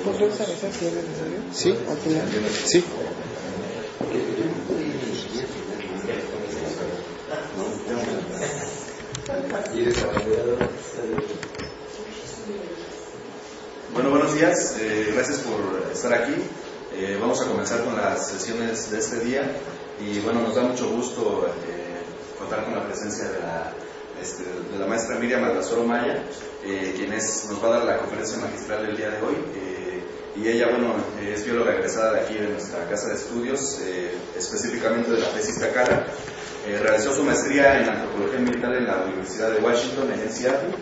¿Podrías avisar si es necesario? Sí, al final. Sí. Bueno, buenos días, gracias por estar aquí. Vamos a comenzar con las sesiones de este día y bueno, nos da mucho gusto contar con la presencia de la maestra Miriam Aldazoro Maya, quien nos va a dar la conferencia magistral del día de hoy. Y ella, bueno, es bióloga egresada de aquí de nuestra casa de estudios, específicamente de la FES Iztacala. Realizó su maestría en antropología ambiental en la Universidad de Washington, en Seattle,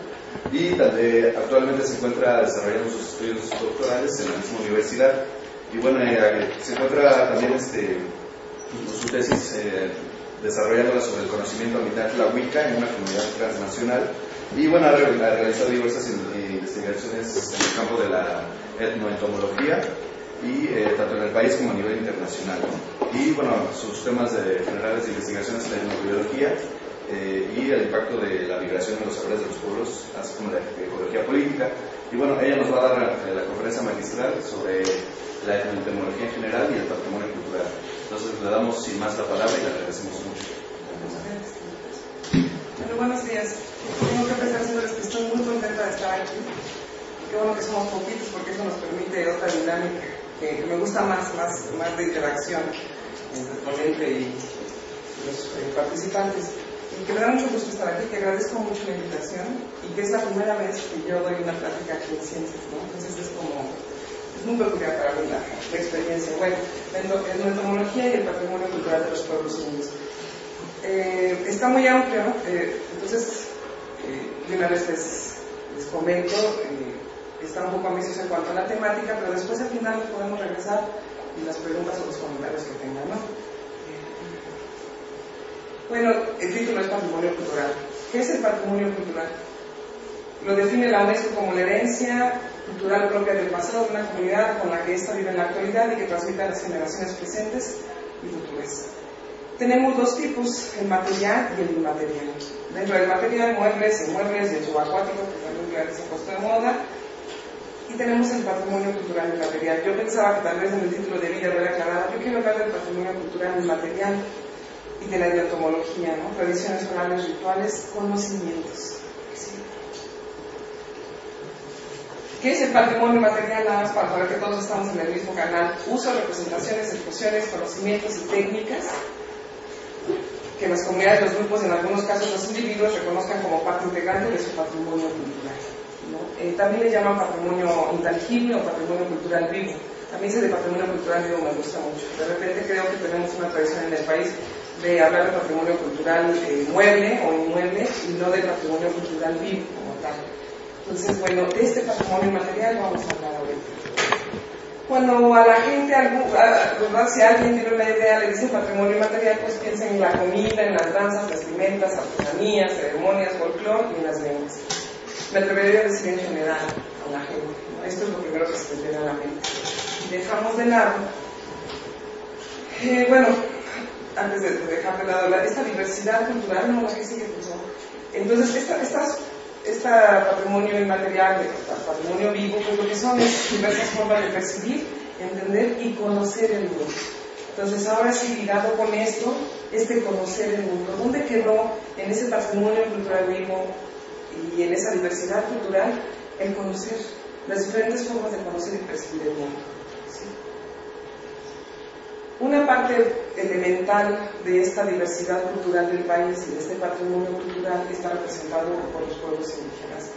y actualmente se encuentra desarrollando sus estudios doctorales en la misma universidad. Y bueno, se encuentra también su tesis desarrollándola sobre el conocimiento ambiental tlahuica en una comunidad transnacional. Y bueno, ha realizado diversas investigaciones en el campo de la etnoentomología, y tanto en el país como a nivel internacional, ¿no? Y bueno, sus temas generales de investigación es la etnobiología y el impacto de la migración en los saberes de los pueblos, así como la ecología política. Y bueno, ella nos va a dar la conferencia magistral sobre la etnoentomología en general y el patrimonio cultural. Entonces le damos sin más la palabra y le agradecemos mucho. Bueno, buenos días. Tengo que empezar diciéndoles que estoy muy contenta de estar aquí. Qué bueno que somos poquitos porque eso nos permite otra dinámica que me gusta más de interacción entre el ponente y los participantes. Y que me da mucho gusto estar aquí, que agradezco mucho la invitación y que es la primera vez que yo doy una plática aquí en ciencias, ¿no? Entonces es muy peculiar para mí la experiencia. Bueno, la etnoentomología y el patrimonio cultural de los pueblos indios. Está muy amplio, ¿no? Entonces, de una vez les comento, está un poco ambicioso en cuanto a la temática, pero después al final podemos regresar y las preguntas o los comentarios que tengan, ¿no? Bueno, el título es Patrimonio Cultural. ¿Qué es el patrimonio cultural? Lo define la UNESCO como la herencia cultural propia del pasado de una comunidad con la que ésta vive en la actualidad y que transmite a las generaciones presentes y futuras. Tenemos dos tipos, el material y el inmaterial. Dentro del material, muebles y el subacuático, que también se ha puesto de moda, y tenemos el patrimonio cultural inmaterial. Yo pensaba que tal vez en el título debía haber aclarado, yo quiero hablar del patrimonio cultural inmaterial y de la etnoentomología, ¿no? Tradiciones orales, rituales, conocimientos. ¿Sí? ¿Qué es el patrimonio inmaterial? Nada más para saber que todos estamos en el mismo canal. Uso, representaciones, expresiones, conocimientos y técnicas que las comunidades, los grupos, en algunos casos los individuos, reconozcan como parte integrante de su patrimonio cultural, ¿no? También le llaman patrimonio intangible o patrimonio cultural vivo. A mí ese de patrimonio cultural vivo me gusta mucho. De repente creo que tenemos una tradición en el país de hablar de patrimonio cultural mueble o inmueble y no de patrimonio cultural vivo como tal. Entonces, bueno, de este patrimonio inmaterial vamos a hablar ahorita. Cuando a la gente, si alguien tiene una idea, le dice patrimonio inmaterial, pues piensa en la comida, en las danzas, vestimentas, artesanías, ceremonias, folclore y en las lenguas. Me atrevería a decir en general a la gente, ¿no? Esto es lo primero que se me viene a la mente. Dejamos de lado, bueno, antes de dejar de lado esta diversidad cultural, no la que sigue pensando. Entonces, esta patrimonio inmaterial, patrimonio vivo, pues lo que son es diversas formas de percibir, entender y conocer el mundo. Entonces, ahora sí, ligado con esto, conocer el mundo. ¿Dónde quedó en ese patrimonio cultural vivo y en esa diversidad cultural el conocer las diferentes formas de conocer y percibir el mundo? ¿Sí? Una parte elemental de esta diversidad cultural del país y de este patrimonio cultural está representado por los pueblos indígenas.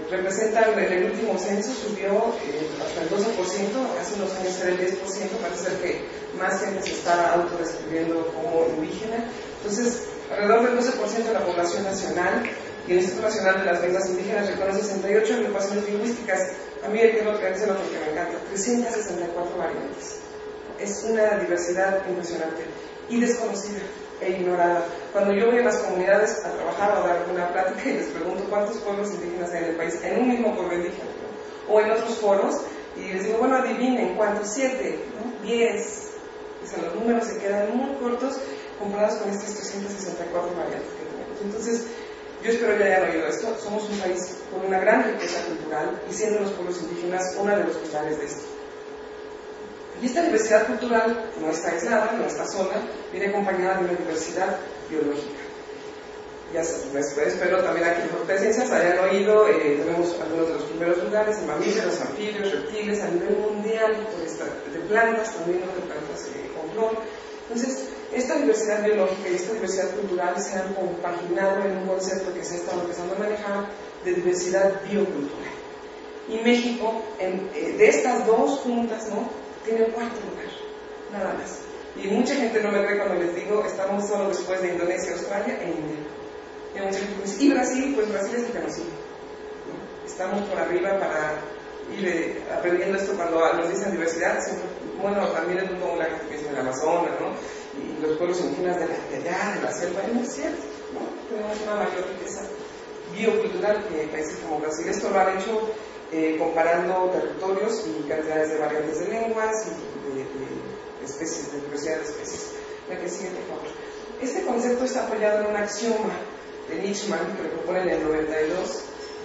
Representan, en el último censo subió hasta el 12%, hace unos años era el 10%, parece ser que más gente se está autodescribiendo como indígena. Entonces, alrededor del 12% de la población nacional, y el Instituto Nacional de las Lenguas Indígenas reconoce 68 agrupaciones lingüísticas. A mí el que lo que me encanta, 364 variantes. Es una diversidad impresionante y desconocida e ignorada. Cuando yo voy a las comunidades a trabajar o a dar una plática y les pregunto cuántos pueblos indígenas hay en el país, en un mismo pueblo indígena, ¿no? O en otros foros, y les digo, bueno, adivinen, ¿cuántos? 7, ¿no? 10. O sea, los números se quedan muy cortos comparados con estas 364 variantes que tenemos. Entonces, Yo espero que hayan oído esto. Somos un país con una gran riqueza cultural y siendo los pueblos indígenas uno de los pilares de esto. Y esta diversidad cultural no está aislada, no está sola, viene acompañada de una diversidad biológica. Ya espero también aquí por presencias hayan oído, tenemos algunos de los primeros lugares en mamíferos, anfibios, reptiles a nivel mundial, de plantas también, de plantas con flor. Entonces, esta diversidad biológica y esta diversidad cultural se han compaginado en un concepto que se ha estado empezando a manejar de diversidad biocultural. Y México, de estas dos juntas, ¿no?, tiene el cuarto lugar, nada más. Y mucha gente no me cree cuando les digo, estamos solo después de Indonesia, Australia e India. Y mucha gente dice, ¿y Brasil? Pues Brasil es el que nos sigue, ¿no? Estamos por arriba para ir aprendiendo esto cuando nos dicen diversidad, siempre, bueno, también es un poco la gente que dice en el Amazonas, ¿no? Y los pueblos indígenas de allá, de la selva, no es cierto, ¿no? Tenemos una mayor riqueza biocultural que países como Brasil. Esto lo han hecho comparando territorios y cantidades de variantes de lenguas y de especies, de diversidad de especies. La que sigue, por favor. Este concepto está apoyado en un axioma de Nichtmann, que lo propone en el 92,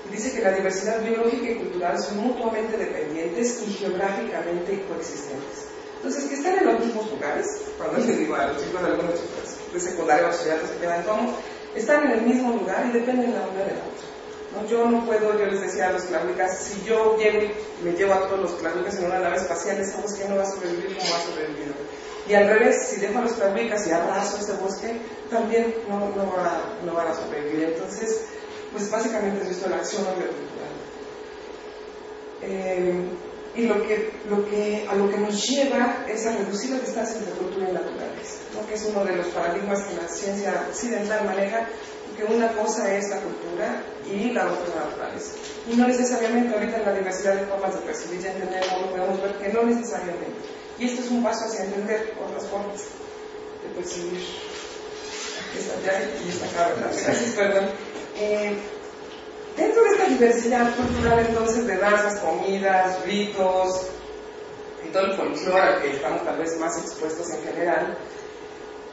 y dice que la diversidad biológica y cultural son mutuamente dependientes y geográficamente coexistentes. Entonces, que están en los mismos lugares, cuando les digo a los chicos de algunos chicos de secundaria o bachillerato se quedan como, están en el mismo lugar y dependen la una de la otra. ¿No? Yo no puedo, yo les decía a los clámicas, si yo llego y me llevo a todos los clámicas en una nave espacial, ese bosque no va a sobrevivir como ha sobrevivido. Y al revés, si dejo a los clámicas y abrazo ese bosque, también no van a sobrevivir. Entonces, pues básicamente es esto el axioma biocultural. Y a lo que nos lleva es a reducir la distancia entre cultura y naturaleza, ¿no?, que es uno de los paradigmas que la ciencia occidental maneja, que una cosa es la cultura y la otra es la naturaleza. Y no necesariamente ahorita en la diversidad de formas de percibir y entender, lo podemos ver que no necesariamente. Y esto es un paso hacia entender otras formas de percibir. Esta ya y esta acá, ¿verdad? Gracias, perdón. Dentro de esta diversidad cultural, entonces, de razas, comidas, ritos y todo el folclore al que estamos tal vez más expuestos en general,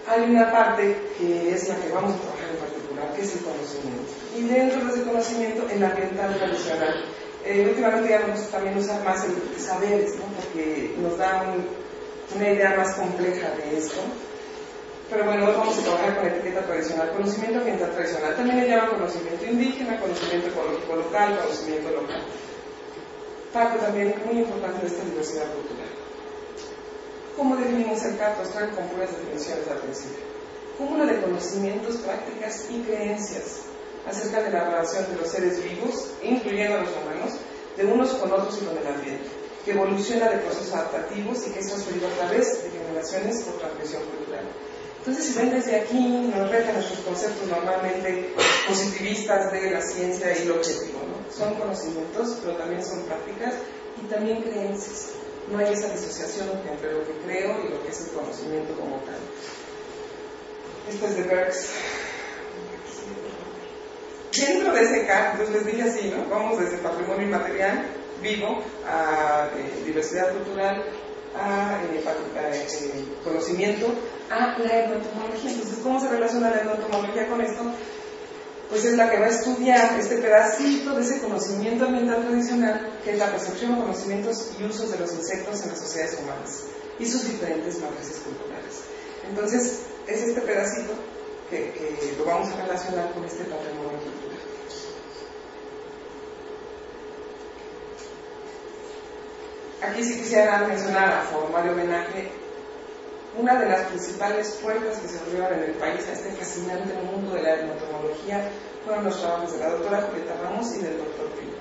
hay una parte que es la que vamos a trabajar en particular, que es el conocimiento. Y dentro de ese conocimiento, el ambiental tradicional. Últimamente ya nos gusta también usar más el saberes, ¿no?, porque nos da una idea más compleja de esto. Pero bueno, hoy vamos a trabajar con la etiqueta tradicional, conocimiento ambiental tradicional. También le llaman conocimiento indígena, conocimiento ecológico local, conocimiento local. Parte también muy importante de esta diversidad cultural. ¿Cómo definimos el CAP? Os traigo con puras definiciones al principio. Cúmulo de conocimientos, prácticas y creencias acerca de la relación de los seres vivos, incluyendo a los humanos, de unos con otros y con el ambiente, que evoluciona de procesos adaptativos y que es transferido a través de generaciones por transmisión cultural. Entonces, si ven desde aquí, nos retan nuestros conceptos normalmente positivistas de la ciencia y lo objetivo, ¿no? Son conocimientos, pero también son prácticas y también creencias. No hay esa disociación entre lo que creo y lo que es el conocimiento como tal. Esto es de Berks. Dentro de ese CAP, entonces les dije así, ¿no? Vamos desde patrimonio inmaterial vivo a diversidad cultural, a conocimiento, a la etnoentomología. Entonces, ¿cómo se relaciona la etnoentomología con esto? Pues es la que va a estudiar este pedacito de ese conocimiento ambiental tradicional, que es la percepción, conocimientos y usos de los insectos en las sociedades humanas y sus diferentes matrices culturales. Entonces, es este pedacito que lo vamos a relacionar con este patrimonio cultural. Aquí sí quisiera mencionar a forma de homenaje una de las principales puertas que se abrieron en el país a este fascinante mundo de la etnoentomología fueron los trabajos de la doctora Julieta Ramos y del doctor Pino.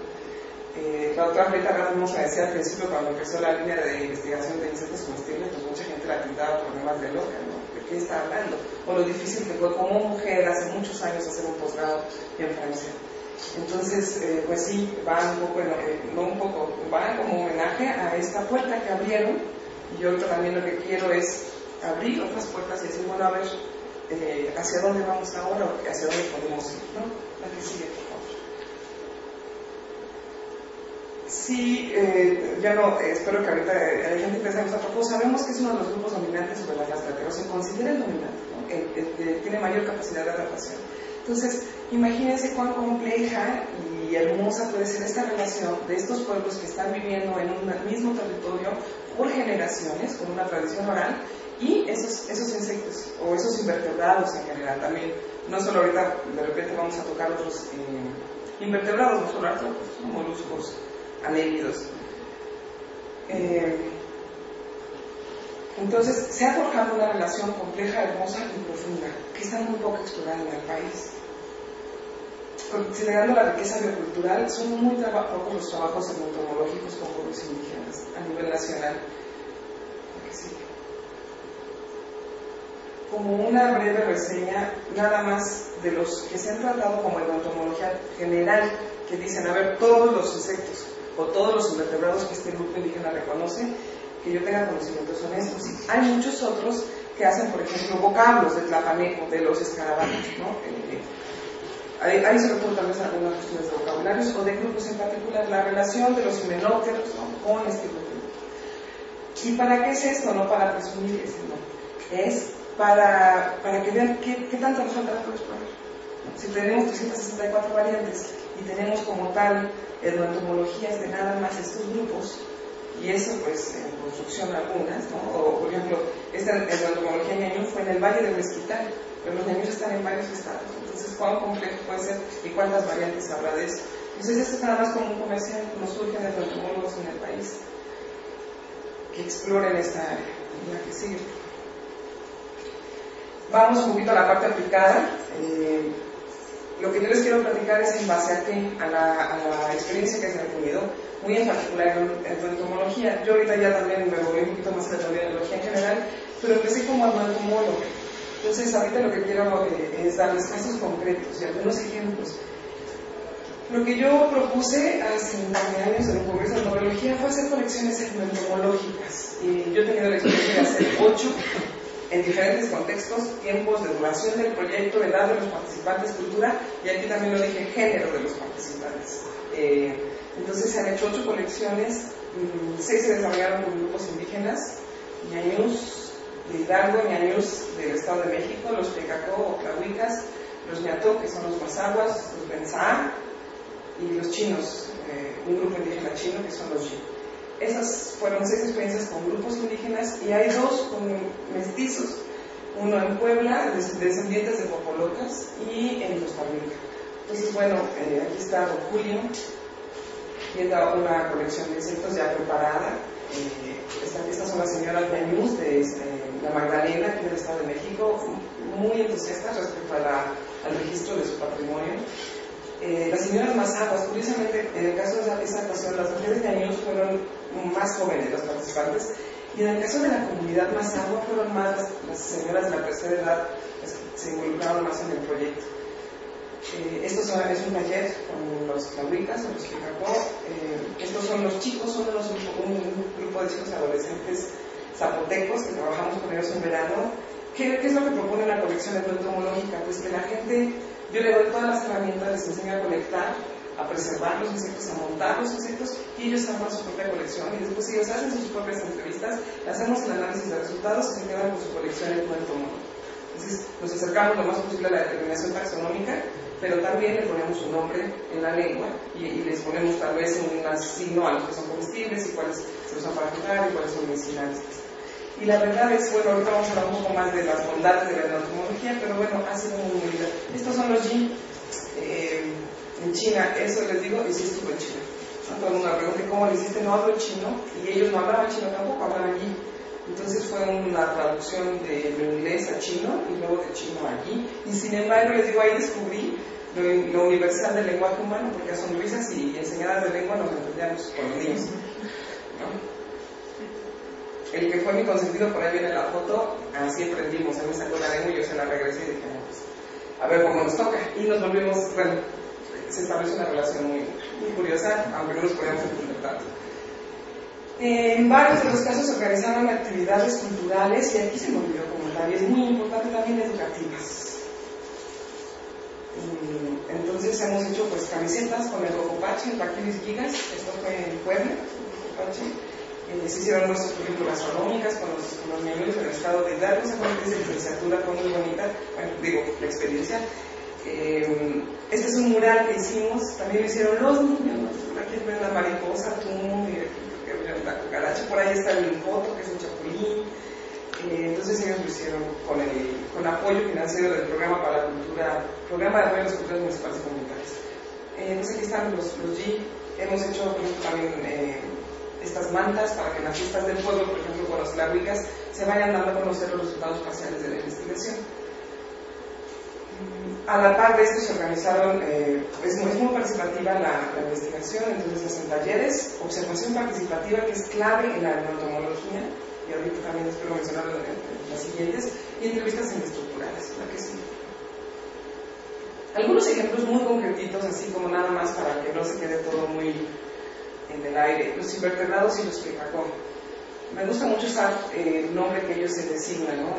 La doctora Julieta Ramos me decía al principio, cuando empezó la línea de investigación de insectos comestibles, pues mucha gente la tildaba por demás de loca, ¿no? ¿De qué está hablando? O lo difícil que fue como mujer hace muchos años hacer un posgrado en Francia. Entonces, pues sí, va un poco, no un poco, va como homenaje a esta puerta que abrieron. Y yo también lo que quiero es abrir otras puertas y decir, bueno, a ver, hacia dónde vamos ahora o hacia dónde podemos ir, ¿no? La que sigue, por favor. Sí, ya no, espero que ahorita la gente pensemos a poco. Sabemos que es uno de los grupos dominantes sobre la raza, pero se considera el dominante, ¿no? Tiene mayor capacidad de adaptación. Entonces, imagínense cuán compleja y hermosa puede ser esta relación de estos pueblos que están viviendo en un mismo territorio por generaciones, con una tradición oral, y esos insectos, o esos invertebrados en general también. No solo ahorita, de repente vamos a tocar otros invertebrados, no solo artrópodos, moluscos, anélidos. Entonces, se ha forjado una relación compleja, hermosa y profunda, que está muy poco explorada en el país. Considerando la riqueza biocultural, son muy pocos los trabajos entomológicos con pueblos indígenas a nivel nacional. Como una breve reseña, nada más de los que se han tratado como en la entomología general, que dicen, a ver, todos los insectos o todos los invertebrados que este grupo indígena reconoce, que yo tenga conocimientos son estos. Hay muchos otros que hacen, por ejemplo, vocablos de tlapaneco, de los escarabajos, ¿no? Hay sobre todo tal vez algunas cuestiones de vocabularios o de grupos en particular, la relación de los himenópteros, ¿no?, con este grupo. ¿Y para qué es esto? No para presumir, no. Es para que vean qué tanto nos falta por explorar. Si tenemos 364 variantes y tenemos como tal etnoentomologías de nada más estos grupos, y eso pues en construcción algunas, ¿no? O por ejemplo, esta etnoentomología ñañú fue en el Valle de Mezquital, pero los ñañús están en varios estados, entonces cuán complejo puede ser y cuántas variantes habrá de eso. Entonces esto es nada más como un comercial, nos surgen etnoentomólogos en el país que exploren esta área, en la que sigue. Vamos un poquito a la parte aplicada. Lo que yo les quiero platicar es en base a qué, a la experiencia que se ha tenido, muy en particular en entomología. Yo ahorita ya también me voy un poquito más a la entomología en general, pero empecé como entomólogo. Entonces ahorita lo que quiero es darles casos concretos y algunos ejemplos. Lo que yo propuse hace un par de años en un congreso de entomología fue hacer colecciones entomológicas. Y yo he tenido la experiencia de hacer 8 en diferentes contextos, tiempos de duración del proyecto, edad de los participantes, cultura, y aquí también lo dije, género de los participantes. Entonces se han hecho 8 colecciones, 6 se desarrollaron por grupos indígenas, ñañús de Hidalgo, ñañús del Estado de México, los Pecacó o Tlahuicas, los Ñató, que son los Mazaguas, los Benzá, y los chinos, un grupo indígena chino que son los Yi. Esas fueron 6 experiencias con grupos indígenas y hay 2 con mestizos, uno en Puebla, descendientes de popolotas, y en Costa Rica. Entonces, bueno, aquí está don Julio, viendo una colección de insectos ya preparada. Estas son las señoras ñañús de la Magdalena, aquí del Estado de México, muy entusiastas respecto al registro de su patrimonio. Las señoras Mazaguas, curiosamente, en el caso de esa ocasión, las mujeres ñañús fueron más jóvenes las participantes, y en el caso de la comunidad Mazagua fueron más las señoras de la tercera edad las que se involucraron más en el proyecto. Es un taller con los Tlahuicas o los Picacó. Estos son los chicos, son un grupo de chicos adolescentes zapotecos que trabajamos con ellos en verano. ¿Qué es lo que propone la colección entomológica? Pues que la gente, yo le doy todas las herramientas, les enseño a colectar, a preservar los insectos, a montar los insectos, y ellos arman su propia colección, y después ellos hacen sus propias entrevistas, hacemos el análisis de resultados y se quedan con su colección entomológica. Entonces nos acercamos lo más posible a la determinación taxonómica, pero también le ponemos un nombre en la lengua y les ponemos tal vez un signo a los que son comestibles y cuáles se usan para jugar y cuáles son medicinales. Y la verdad es, bueno, ahorita vamos a hablar un poco más de las bondades de la entomología, pero bueno, ha sido muy bonita. Estos son los Yi en China, eso les digo, y sí estuve en China. Todo el mundo me pregunta cómo le hiciste, no hablo chino, y ellos no hablaban chino tampoco, hablaban Yi. Entonces fue una traducción de inglés a chino y luego de chino a Yi. Y sin embargo, les digo, ahí descubrí lo universal del lenguaje humano, porque a sonrisas y enseñadas de lengua nos entendíamos con los niños, ¿no? El que fue mi consentido, por ahí viene la foto, así aprendimos, él me sacó la lengua y yo se la regresé y dije, no, pues, a ver cómo nos toca. Y nos volvimos, bueno, se estableció una relación muy curiosa, aunque no nos podíamos entender tanto. En varios de los casos se organizaron actividades culturales, y aquí se me olvidó comentar, y es muy importante también educativas. Entonces hemos hecho pues camisetas con el Cocopache, el Paquilis Gigas, esto fue en Puebla, Cocopache. Se hicieron nuestras películas astronómicas con los ñañús del estado de Hidalgo, esa fue una licenciatura, fue muy bonita, bueno, digo, la experiencia. Este es un mural que hicimos, también lo hicieron los niños. Aquí ven la mariposa, atún, la cucaracha, por ahí está el foto, que es un chapulín. Entonces ellos lo hicieron con apoyo financiero del Programa para la Cultura, Programa de Apoyo a las Culturas Municipales y Comunitarias. Entonces aquí están los G. Hemos hecho, por ejemplo, también estas mantas para que en las fiestas del pueblo, por ejemplo, con los tlahuicas, se vayan dando a conocer los resultados parciales de la investigación. A la par de esto se organizaron, es muy participativa la investigación, entonces hacen talleres, observación participativa, que es clave en la neuroentomología, y ahorita también espero mencionarlo en las siguientes, y entrevistas semiestructurales, la que sí. Algunos ejemplos muy concretitos, así como nada más para que no se quede todo muy en el aire. Los invertebrados y los pecacón. Me gusta mucho usar el nombre que ellos se designan, ¿no?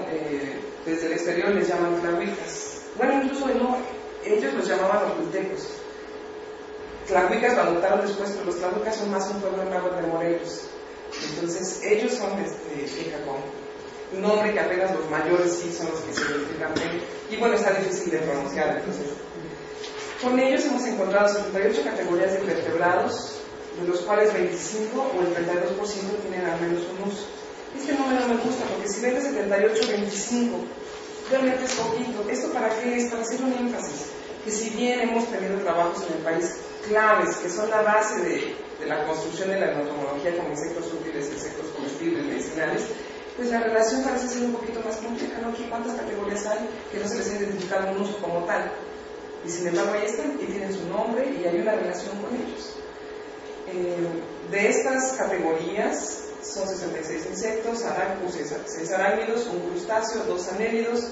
Desde el exterior les llaman tlahuicas. Bueno, incluso ellos los llamaban ocultecos. Tlahuicas lo adoptaron después, pero los tlahuicas son más un pueblo en Agua de Morelos. Entonces, ellos son pecacón. Un nombre que apenas los mayores sí son los que se identifican bien. Y bueno, está difícil de pronunciar, entonces. Con ellos hemos encontrado 78 categorías de invertebrados, de los cuales 25 o el 32% tienen al menos un uso. Este número me gusta porque si ven de 78 a 25, realmente es poquito. ¿Esto para qué es? Para hacer un énfasis. Que si bien hemos tenido trabajos en el país claves, que son la base de la construcción de la entomología como insectos útiles, insectos comestibles, medicinales, pues la relación parece ser un poquito más compleja, ¿no? ¿Cuántas categorías hay que no se les ha identificado un uso como tal? Y sin embargo ahí están y tienen su nombre y hay una relación con ellos. De estas categorías son 66 insectos, 6 arácnidos, un crustáceo, 2 anélidos,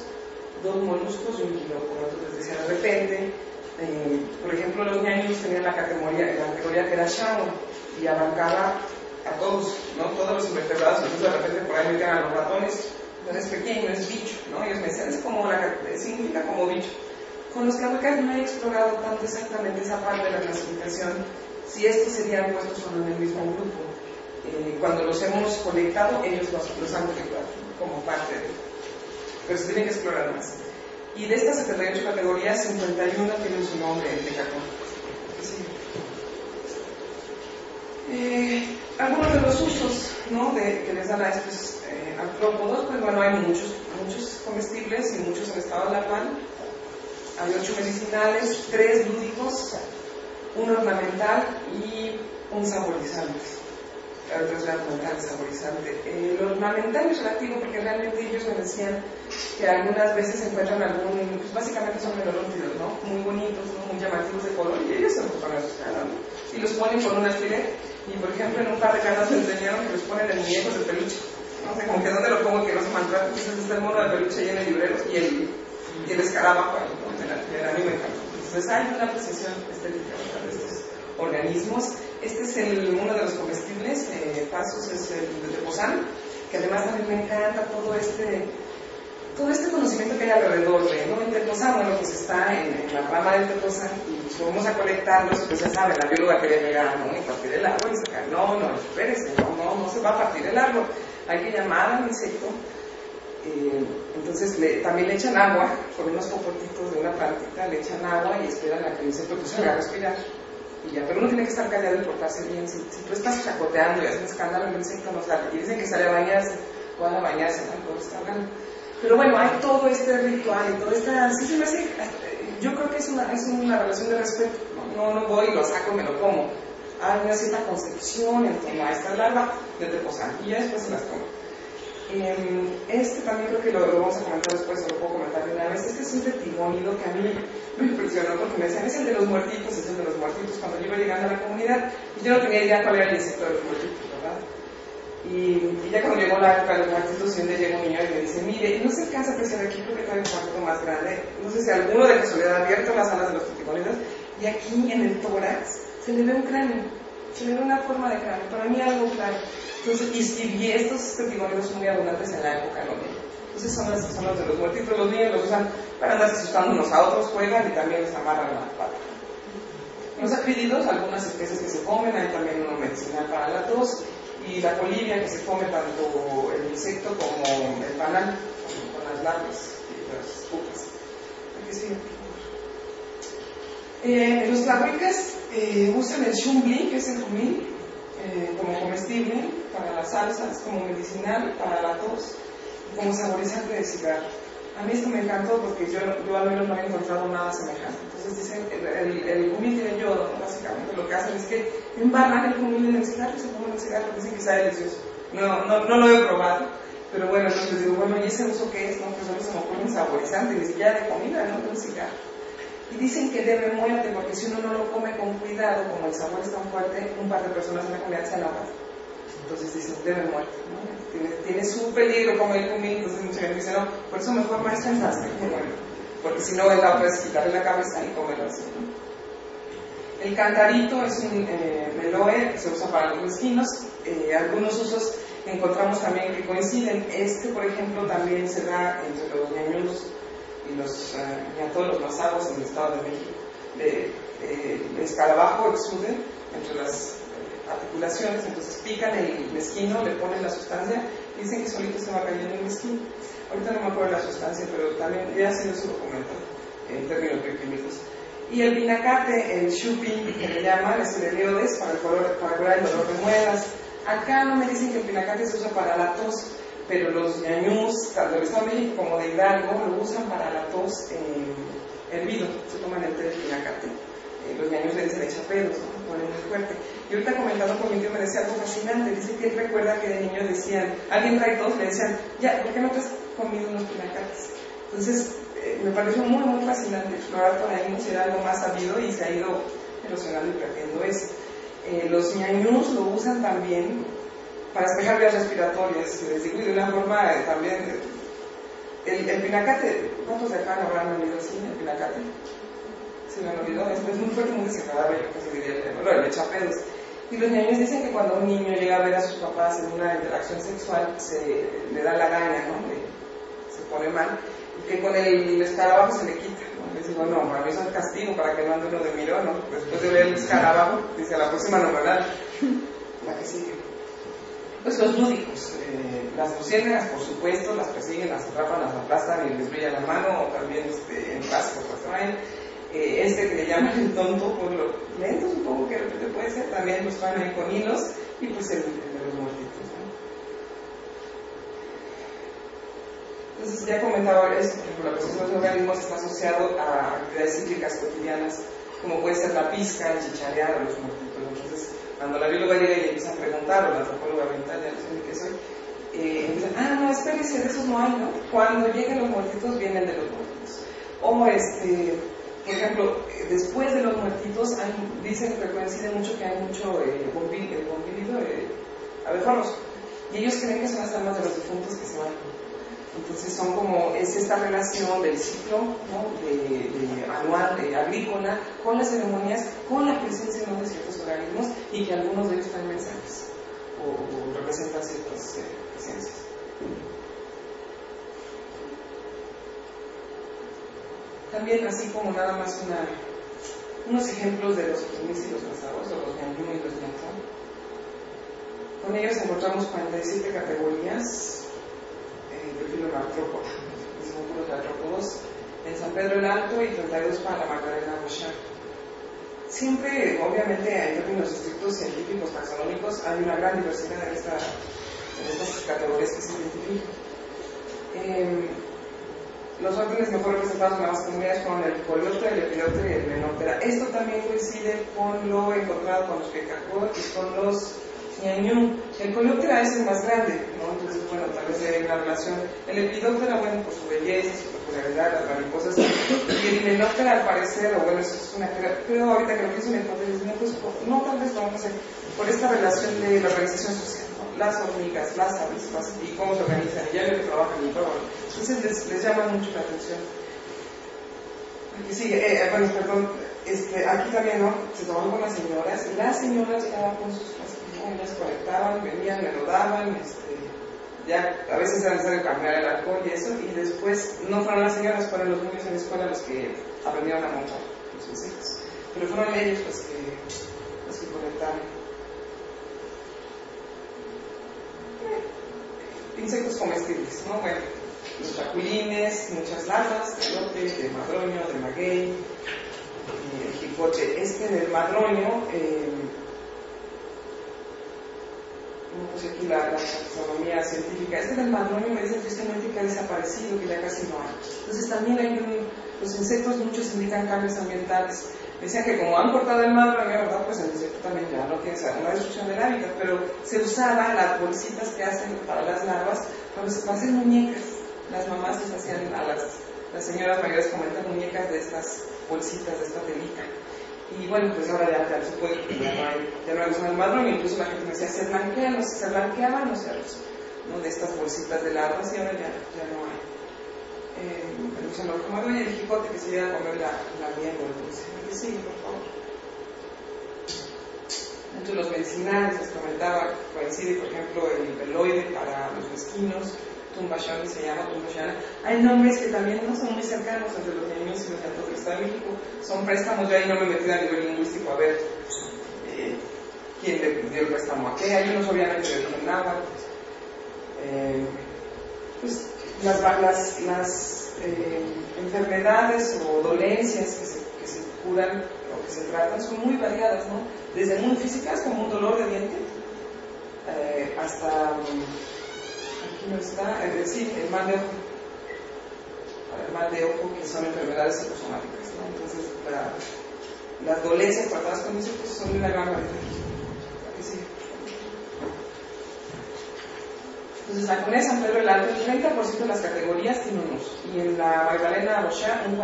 2 moluscos y un quilóporo. Entonces decía, de repente, por ejemplo, los ñaños tenían la categoría que era Shamo y abarcaba a todos, ¿no? Todos los invertebrados, entonces de repente por ahí metían a los ratones, no es pequeño, es bicho, ¿no? Ellos me decían, significa como bicho. Con los tlahuicas no he explorado tanto exactamente esa parte de la clasificación, si estos serían puestos o no en el mismo grupo. Cuando los hemos colectado, ellos los han colectado como parte de, pero se tienen que explorar más. Y de estas 78 categorías, 51 tienen su nombre en pecacón. Sí. Algunos de los usos, ¿no? que les dan a estos artrópodos, pues bueno, hay muchos comestibles y muchos en estado larval. Hay 8 medicinales, 3 lúdicos, 1 ornamental y un saborizante. Entonces la ornamental y saborizante. El ornamental es relativo porque realmente ellos me decían que algunas veces encuentran pues básicamente son melodóntidos, ¿no? Muy bonitos, ¿no? Muy llamativos de color, y ellos se los ponen a sus caras, ¿no? Y los ponen con un alfiler, y por ejemplo en un par de caras me enseñaron que los ponen en muñecos de peluche, ¿no? O sea, como que dónde lo pongo que no se maltrate, entonces está el mono de peluche lleno de libreros y el escarabajo ahí, ¿no? A mí me encanta. Entonces hay una apreciación estética de estos organismos. Este es uno de los comestibles, Pasos es el de Tepozán, que además también me encanta todo este conocimiento que hay alrededor de, ¿no? En Tepozán, bueno, pues está en la rama del Tepozán y vamos a colectarlos, pues ya saben, la bióloga quería llegar, ¿no? Y partir el árbol y sacar, no, espérese, no se va a partir el árbol, hay que llamar al insecto. Entonces también le echan agua, con unos popotitos de una plantita, le echan agua y esperan a que el insecto pues se haga respirar. Y ya, pero uno tiene que estar callado y portarse bien. Si tú estás chacoteando y haces escándalo, el insecto no sale. Y dicen que sale a bañarse, o van a bañarse, ¿no? Está hablando. Pero bueno, hay todo este ritual y todo esta... Sí, se me hace, yo creo que es una relación de respeto. No voy y lo saco y me lo como. Hay una cierta concepción en torno a esta larva de Tepozán y ya después se las como. Este también creo que lo vamos a comentar después, o lo puedo comentar de una vez. Este es un retigónido que a mí me impresionó porque me decían, es el de los muertitos, cuando yo iba llegando a la comunidad, y yo no tenía idea cuál era el insecto de los muertitos, ¿verdad? Y ya cuando llegó la época de los muertitos, y un día llegó un niño y me dice, mire, no se alcanza a apreciar aquí porque trae un cuarto más grande, no sé si alguno de casualidad ha abierto las alas de los retigónidos, y aquí en el tórax se le ve un cráneo, se le ve una forma de cráneo, para mí algo claro. Entonces, y estos retigónidos son muy abundantes en la época colonial. Entonces son los de los muertitos, los niños los usan para andarse asustando unos a otros, juegan y también les amarran la pata. Los acrididos, algunas especies que se comen, hay también uno medicinal para la tos, y la polibia que se come tanto el insecto como el banano, con las larvas y las pupas. Aquí sí. Los tlahuecas usan el xumbli, que es el jumil, como comestible para las salsas, como medicinal para la tos, y como saborizante de cigarro. A mí esto me encantó porque yo al menos no he encontrado nada semejante. Entonces dicen, el jumil tiene yodo, ¿no? Básicamente lo que hacen es que embarran el jumil en el cigarro y se ponen el cigarro, dicen que sabe delicioso. No lo he probado, pero bueno, entonces les digo, bueno, ¿y ese uso qué es? No, pues solo se me ocurre un saborizante, ni siquiera de comida, ¿no? De un cigarro. Y dicen que debe muerte porque si uno no lo come con cuidado, como el sabor es tan fuerte, un par de personas en la comunidad se enojan. Entonces dicen, debe muerte, ¿no? Tiene su peligro como el jumil, entonces mucha gente dice, no, por eso mejor más pensaste que bueno, porque si no la otra es quitarle la cabeza y comerlo así, ¿no? El cantarito es un meloe que se usa para los mezquinos. Algunos usos encontramos también que coinciden. Por ejemplo, también se da entre los ñañulos y los ñatolos, los magos en el Estado de México. El escarabajo exude entre las articulaciones, entonces pican el mezquino, le ponen la sustancia y dicen que solito se va cayendo el mezquino. Ahorita no me acuerdo de la sustancia, pero también ya ha sido su documento en términos bioquímicos. Y el pinacate, el chupin, que le llaman, es el heliodes para curar el dolor de muelas. Acá no me dicen que el pinacate se usa para la tos, pero los ñañús, tanto del Estado de México como de Hidalgo, lo usan para la tos hervido, se toman el té de pinacate. Los ñañús le dicen echapedos, ¿no? Ponen muy fuerte. Y ahorita comentando con mi tío me decía algo fascinante, dice que él recuerda que de niño decían, alguien trae tos, le decían, ya, ¿por qué no te has comido unos pinacates? Entonces, me pareció muy, muy fascinante explorar por ahí, si era algo más sabido y se ha ido erosionando y perdiendo eso. Los ñañús lo usan también para despejar vías respiratorias, les digo, y de una forma también, el pinacate, ¿cuántos de acá no habrán oído así, el pinacate? Se me han olvidado, es muy fuerte, muy desagradable, yo casi diría el echapedos. Y los ñaños dicen que cuando un niño llega a ver a sus papás en una interacción sexual, le da la gaña, ¿no? Se pone mal, y que con el escarabajo se le quita, ¿no? Les digo, no, para mí eso es castigo, para que no ande uno de mirón, ¿no? Después de ver el escarabajo, dice, a la próxima no me da, la que sigue. Pues los lúdicos, las luciérnagas, por supuesto, las persiguen, las atrapan, las aplastan y les brilla la mano, o también en frascos las traen. Que le llaman el tonto, por lo lento supongo que de repente puede ser, también los traen ahí con hilos, y pues el de los muertitos, ¿no? Entonces ya comentaba esto, por ejemplo, la presencia de organismos está asociado a actividades cíclicas cotidianas, como puede ser la pizca, el chicharear a los muertitos. Entonces, cuando la bióloga llega y le empieza a preguntar, o la antropóloga ambiental, ya no sé ni qué soy, empiezan, no, espérese, de esos no hay, ¿no? Cuando lleguen los muertitos, vienen de los muertitos. O por ejemplo, después de los muertitos, dicen que coincide mucho que hay mucho bombilido, abejorros, y ellos creen que son las almas de los difuntos que se van. Entonces son como, es esta relación del ciclo, ¿no? Anual, agrícola, con las ceremonias, con la presencia, ¿no?, de ciertos organismos, y que algunos de ellos traen mensajes o representan ciertas presencias. También, así como nada más unos ejemplos de los otomís y los nazaros, o los ñañú y los ñatón. Con ellos encontramos 47 categorías de filoartrópodos, de artrópodos en San Pedro el Alto y 32 para la Magdalena Bochar. Siempre, obviamente, en términos estrictos científicos, taxonómicos, hay una gran diversidad en estas categorías que se identifican. Los órdenes mejor representados en las comunidades fueron el Coleóptera, el Lepidóptera y el Menóptera. Esto también coincide con lo encontrado con los Quecacó y con los ñañú. El Coleóptera es el más grande, ¿no? Entonces, bueno, tal vez hay una relación. El Lepidóptera, bueno, por su belleza, su popularidad, las mariposas. Y el Menóptera, al parecer, o bueno, eso es una creo ahorita que lo que es una hipótesis, no tal vez vamos a hacer por esta relación de la organización social. Las hormigas, las avispas y cómo se organizan, y ya lo que trabajan y todo. Entonces les llama mucho la atención. Aquí sigue, perdón, aquí también, ¿no? Se tomaron con las señoras llegaban con sus flascos, ¿no? Ellas conectaban, venían, me lo daban, ya a veces era necesario cambiar el alcohol y eso, y después no fueron las señoras, fueron los niños en la escuela los que aprendieron a montar sus hijos, pero fueron ellos los que conectaron. Insectos comestibles, ¿no? Bueno, los chapulines, muchas larvas, de elote, de madroño, de maguey, el chicoche. Del madroño, pues aquí la taxonomía científica, del madroño me dicen tristemente que ha desaparecido, que ya casi no hay. Entonces también hay los insectos, muchos indican cambios ambientales. Decían que como han cortado el madroño, ¿verdad? Pues el insecto también ya no tiene una destrucción del hábitat, pero se usaba las bolsitas que hacen para las larvas para hacer muñecas. Las mamás les hacían a las señoras mayores comentan muñecas de estas bolsitas, de esta telita. Y bueno, pues ahora ya no se puede, ya no hay uso del madroño, incluso la gente me decía, se blanqueaban los cerros, ¿no? De estas bolsitas de larvas, y ahora ya no hay. El uso del madroño y el jicote, que se llega a comer la miel o el dulce. Sí, por favor. Entre los medicinales, les comentaba, coincide, por ejemplo, el veloide para los mezquinos, tumbashoni se llama, tumbashana. Hay nombres que también no son muy cercanos entre los niños y los datos del Estado de México. Son préstamos, yo ahí no me he metido a nivel lingüístico a ver quién le dio el préstamo a qué. Hay unos obviamente de origen náhuatl. Pues las enfermedades o dolencias que se curan o que se tratan son muy variadas, ¿no? Desde muy físicas, como un dolor de diente, hasta, aquí no está, el mal de ojo. El mal de ojo, que son enfermedades psicosomáticas, ¿no? Entonces, las dolencias tratadas con insectos son de una gran variedad. Entonces, la CONES San Pedro del Alto, el 30% de las categorías tiene un uso, y en la Magdalena Rocha un 40%.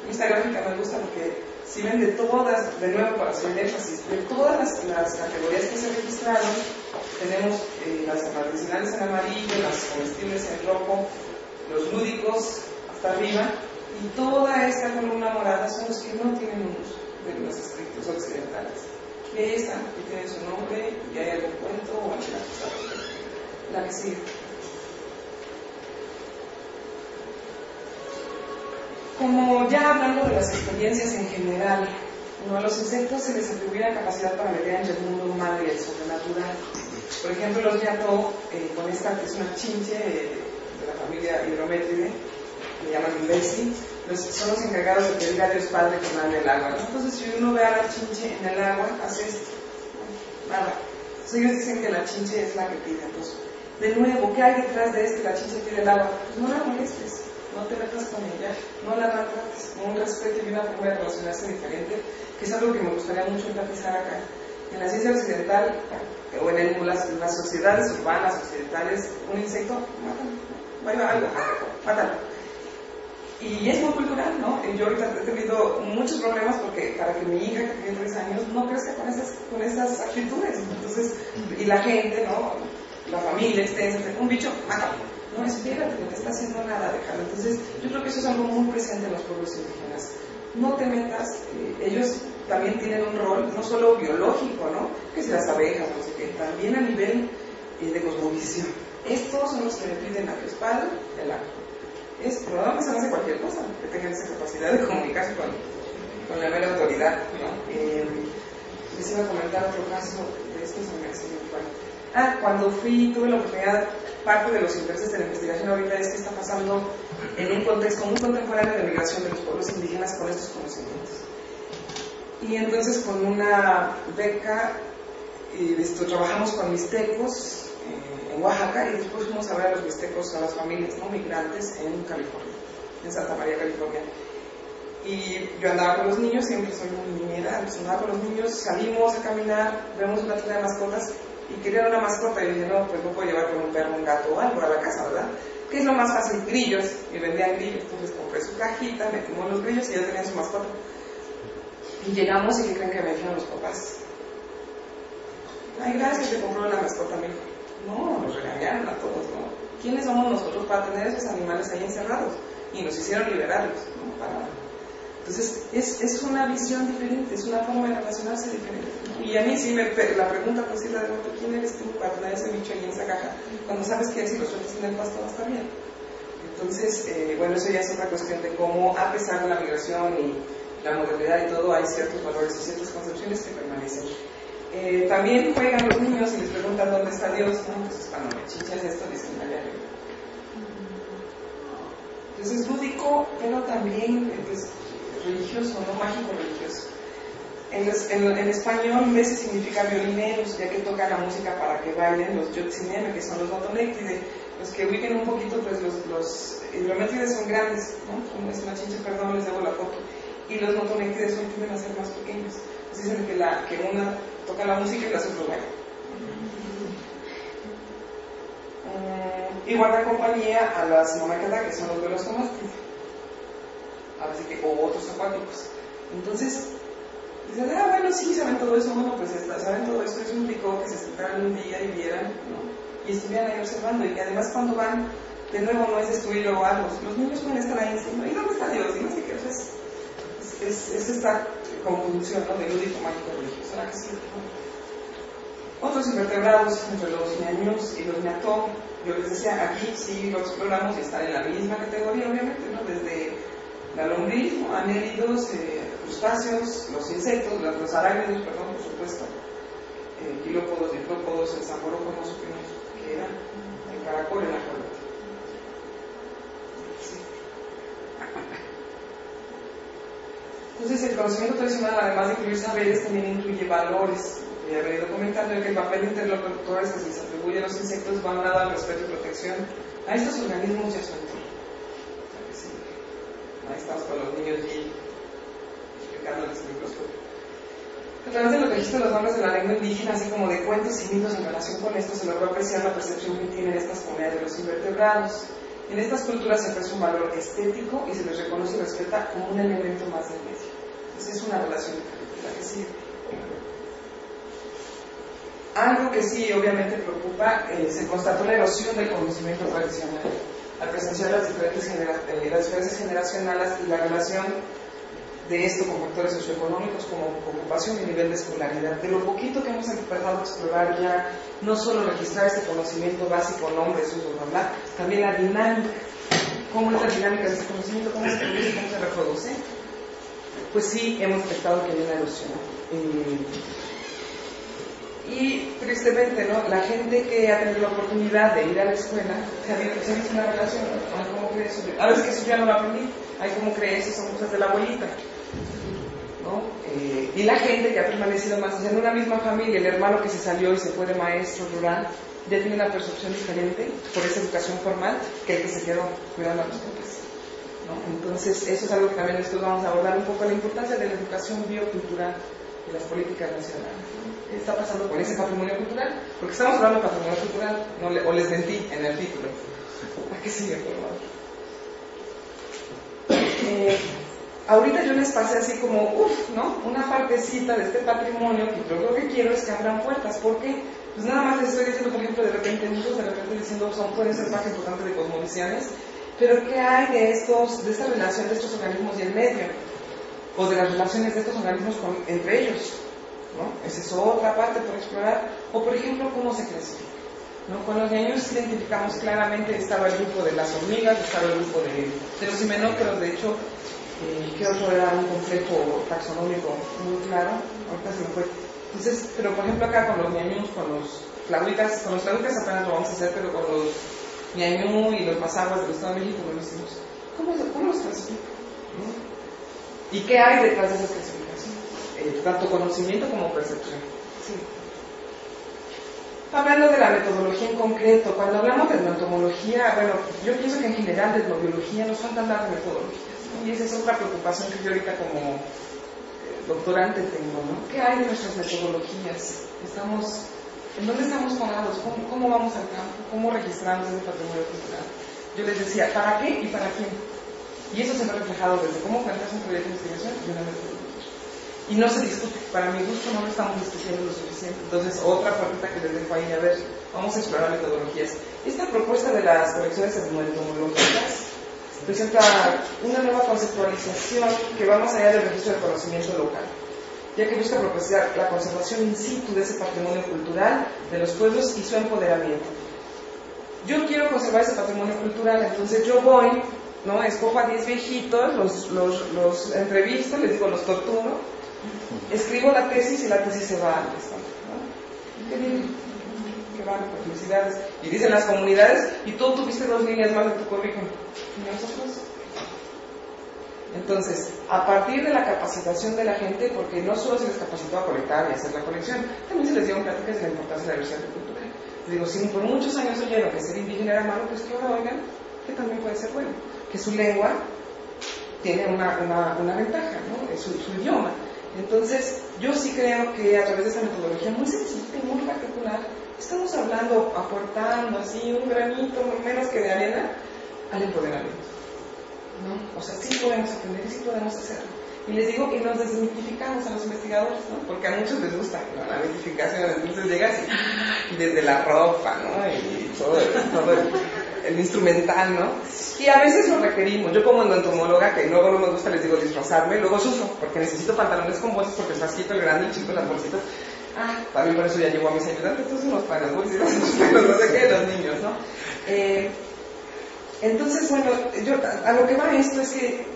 Esta gráfica me gusta porque si ven de todas, de nuevo para hacer énfasis, de todas las categorías que se registraron, tenemos las medicinales en amarillo, las comestibles en rojo, los lúdicos hasta arriba, y toda esta columna morada son los que no tienen un uso de los estrictos occidentales. Que esta, que tiene su nombre, y hay algún cuento o alguna cosa. La que sigue. Como ya hablando de las experiencias en general, a los insectos se les atribuye la capacidad para mediar entre el mundo humano y el sobrenatural. Por ejemplo, los yato, con esta que es una chinche de la familia Hydrometridae, que llaman imbécil, son los encargados de pedir a Dios Padre que mande el agua, ¿no? Entonces, si uno ve a la chinche en el agua, hace esto, nada. Entonces, ellos dicen que la chinche es la que pide. Entonces, de nuevo, ¿qué hay detrás de esto? La chinche pide el agua. Pues no la molestes, no te metas con ella, no la maltrates, con un respeto y una forma de relacionarse diferente, que es algo que me gustaría mucho enfatizar acá. En la ciencia occidental, o en las sociedades urbanas occidentales, un insecto, mátalo, mátalo. Y es muy cultural, ¿no? Yo ahorita he tenido muchos problemas porque para que mi hija, que tiene 3 años, no crezca con esas actitudes. Entonces, y la gente, ¿no? La familia extensa, un bicho, mátalo. No, espérate, no te está haciendo nada, déjalo. Entonces, yo creo que eso es algo muy presente en los pueblos indígenas. No te metas, ellos también tienen un rol, no solo biológico, ¿no? Que si las abejas, no sé qué, también a nivel de cosmovisión. Estos son los que le piden a Dios Padre el agua. No se hace cualquier cosa, que tengan esa capacidad de comunicarse con la mera autoridad, ¿no? Les iba a comentar otro caso de estos en el cuando tuve la oportunidad, parte de los intereses de la investigación ahorita es que está pasando en un contexto muy contemporáneo de migración de los pueblos indígenas con estos conocimientos. Y entonces con una beca, trabajamos con mixtecos en Oaxaca y después fuimos a ver a los mixtecos, a las familias no migrantes en California, en Santa María, California. Y yo andaba con los niños, siempre soy muy niñera, andaba con los niños, salimos a caminar, vemos una tienda de mascotas y querían una mascota y dije, no, pues no puedo llevar con un perro, un gato o algo a la casa, ¿verdad? ¿Qué es lo más fácil? Grillos, y vendían grillos, entonces compré su cajita, metimos los grillos y ya tenían su mascota. Y llegamos y ¿qué creen que me dijeron los papás? Ay, gracias, te compró la mascota, mi hijo. No, nos regañaron a todos, ¿no? ¿Quiénes somos nosotros para tener esos animales ahí encerrados? Y nos hicieron liberarlos, ¿no? Entonces, es una visión diferente, es una forma de relacionarse diferente, ¿no? Y a mí sí la pregunta pues sí la devuelvo, ¿quién eres tú para tener ese bicho ahí en esa caja? Cuando sabes que si lo sueltas en el pasto va a estar bien. Entonces, bueno, eso ya es otra cuestión de cómo, a pesar de la migración y la modernidad y todo, hay ciertos valores y ciertas concepciones que permanecen. También juegan los niños y les preguntan dónde está Dios, ¿no? Entonces cuando me chichas esto dicen allá arriba. Entonces es lúdico, pero también pues, religioso, no mágico religioso. En español, Mese significa violineros, ya que tocan la música para que bailen los Yotzineme, que son los notonectide. Los que ubiquen un poquito, pues los hidrométrides son grandes, ¿no? Es una chincha, perdón, les debo la foto. Y los notonectides tienden a ser más pequeños. Entonces dicen que una toca la música y la otra baila. Y guarda compañía a las Nomaqueta, que son los velostomástides. Así que, o otros acuáticos. Entonces, dicen, bueno, sí, saben todo eso. Bueno, pues saben todo esto. Eso implicó que se sentaran un día y vieran, ¿no? Y estuvieran ahí observando. Y además, cuando van, de nuevo, no es destruir o algo. Los niños pueden estar ahí diciendo, ¿y dónde está Dios? Y no sé qué. Es esta conjunción, ¿no? De lúdico, mágico, religioso. ¿Será que sí? Otros invertebrados, entre los ñañús y los ñató, yo les decía, aquí sí lo exploramos y están en la misma categoría, obviamente, ¿no? Desde la lombriz, ¿no? Anélidos, crustáceos, los insectos, los arácnidos, perdón, por supuesto, quilópodos, diprópodos, el zamboroco, no supimos que era, el caracol, el ajolote. Sí. Entonces, el conocimiento tradicional, además de incluir saberes, también incluye valores. Ya he venido comentando que el papel de interlocutores que se les atribuye a los insectos va unado al respeto y protección a estos organismos y a su entorno. Sí. Ahí estamos con los niños y explicándoles el microscopio. A través de los registros de los nombres de la lengua indígena, así como de cuentos y mitos en relación con esto, se logró apreciar la percepción que tienen estas comunidades de los invertebrados. En estas culturas se aprecia un valor estético y se les reconoce y respeta como un elemento más del medio. Entonces es una relación de la que sí. Algo que sí obviamente preocupa, se constató la erosión del conocimiento tradicional al presenciar las diferencias generacionales y la relación de esto con factores socioeconómicos como ocupación y nivel de escolaridad. De lo poquito que hemos empezado a explorar ya, no solo registrar este conocimiento básico, nombres, usos, bla, también la dinámica. ¿Cómo es la dinámica de este conocimiento? ¿Cómo se produce? ¿Cómo se reproduce? Pues sí, hemos detectado que hay una erosión. Y tristemente, ¿no? La gente que ha tenido la oportunidad de ir a la escuela se ha visto una relación, ¿no? ¿Cómo crees? A veces que eso ya no lo aprendí, hay como crees, eso son cosas de la abuelita, ¿no? Y la gente que ha permanecido más, en una misma familia, el hermano que se salió y se fue de maestro rural, ya tiene una percepción diferente por esa educación formal que el que se quedó cuidando a los papás, ¿no? Entonces, eso es algo que también nosotros vamos a abordar un poco, la importancia de la educación biocultural de las políticas nacionales. ¿Qué está pasando con ese patrimonio cultural? Porque estamos hablando de patrimonio cultural, ¿no? O les mentí en el título. ¿A qué sigue, por favor? Ahorita yo les pasé así como, ¿no? Una partecita de este patrimonio que yo lo que quiero es que abran puertas. ¿Por qué? Pues nada más les estoy diciendo, por ejemplo, de repente muchos, de repente diciendo, pueden ser parte importante de cosmovisianes, pero ¿qué hay de esta relación de estos organismos y el medio? O de las relaciones de estos organismos entre ellos, ¿no? Esa es otra parte por explorar. O por ejemplo, ¿cómo se clasifica? ¿No? Con los ñañús identificamos claramente, estaba el grupo de las hormigas, estaba el grupo de los himenópteros, de hecho, que otro era un complejo taxonómico muy claro, ahorita se me fue. Entonces, pero por ejemplo acá con los ñañús, con los flahuitas apenas lo vamos a hacer, pero con los ñañú y los mazaguas del Estado de México lo hicimos. ¿Cómo los clasifica? ¿No? ¿Y qué hay detrás de esas clasificaciones? Tanto conocimiento como percepción. Sí. Hablando de la metodología en concreto, cuando hablamos de entomología, bueno, yo pienso que en general de etnobiología nos faltan las metodologías, ¿no? Y esa es otra preocupación que yo ahorita como doctorante tengo, ¿no? ¿Qué hay de nuestras metodologías? ¿En dónde estamos parados? ¿Cómo vamos al campo? ¿Cómo registramos ese patrimonio cultural? Yo les decía, ¿para qué y para quién? Y eso se ve reflejado desde cómo planteas un proyecto de investigación y una metodología. Y no se discute, para mi gusto no lo estamos discutiendo lo suficiente. Entonces, otra puerta que les dejo ahí, a ver, vamos a explorar metodologías. Esta propuesta de las colecciones entomológicas presenta una nueva conceptualización que va más allá del registro de conocimiento local, ya que busca propiciar la conservación in situ de ese patrimonio cultural de los pueblos y su empoderamiento. Yo quiero conservar ese patrimonio cultural, entonces yo voy, ¿no? Escojo a 10 viejitos, los entrevisto, les digo, los torturo, escribo la tesis y la tesis se va al estado, ¿no? Qué bien, qué van, felicidades. Y dicen las comunidades, y tú tuviste 2 líneas más de tu currículum. ¿Y nosotros? Entonces, a partir de la capacitación de la gente, porque no solo se les capacitó a colectar y hacer la colección, también se les dieron pláticas de la importancia de la diversidad cultural. Les digo, si por muchos años oyeron que ser indígena era malo, pues que ahora oigan que también puede ser bueno, que su lengua tiene una ventaja, ¿no? Es su idioma. Entonces, yo sí creo que a través de esta metodología muy sencilla y muy particular, estamos hablando, aportando así un granito menos que de arena al empoderamiento, ¿no? O sea, sí podemos aprender y sí podemos hacerlo. Y les digo, y nos desmitificamos a los investigadores, ¿no? Porque a muchos les gusta, ¿no?, la mitificación. Entonces llegas y desde la ropa, ¿no?, y todo el instrumental, ¿no? Y a veces lo requerimos. Yo como entomóloga, que luego no me gusta, les digo, disfrazarme, luego sufro, porque necesito pantalones con bolsas, porque el frasquito, el grande, el chico, las bolsitas. También por eso ya llevo a mis ayudantes, entonces unos para las bolsitas, unos para los no sé qué, los niños, ¿no? Entonces, bueno, yo, a lo que va esto es que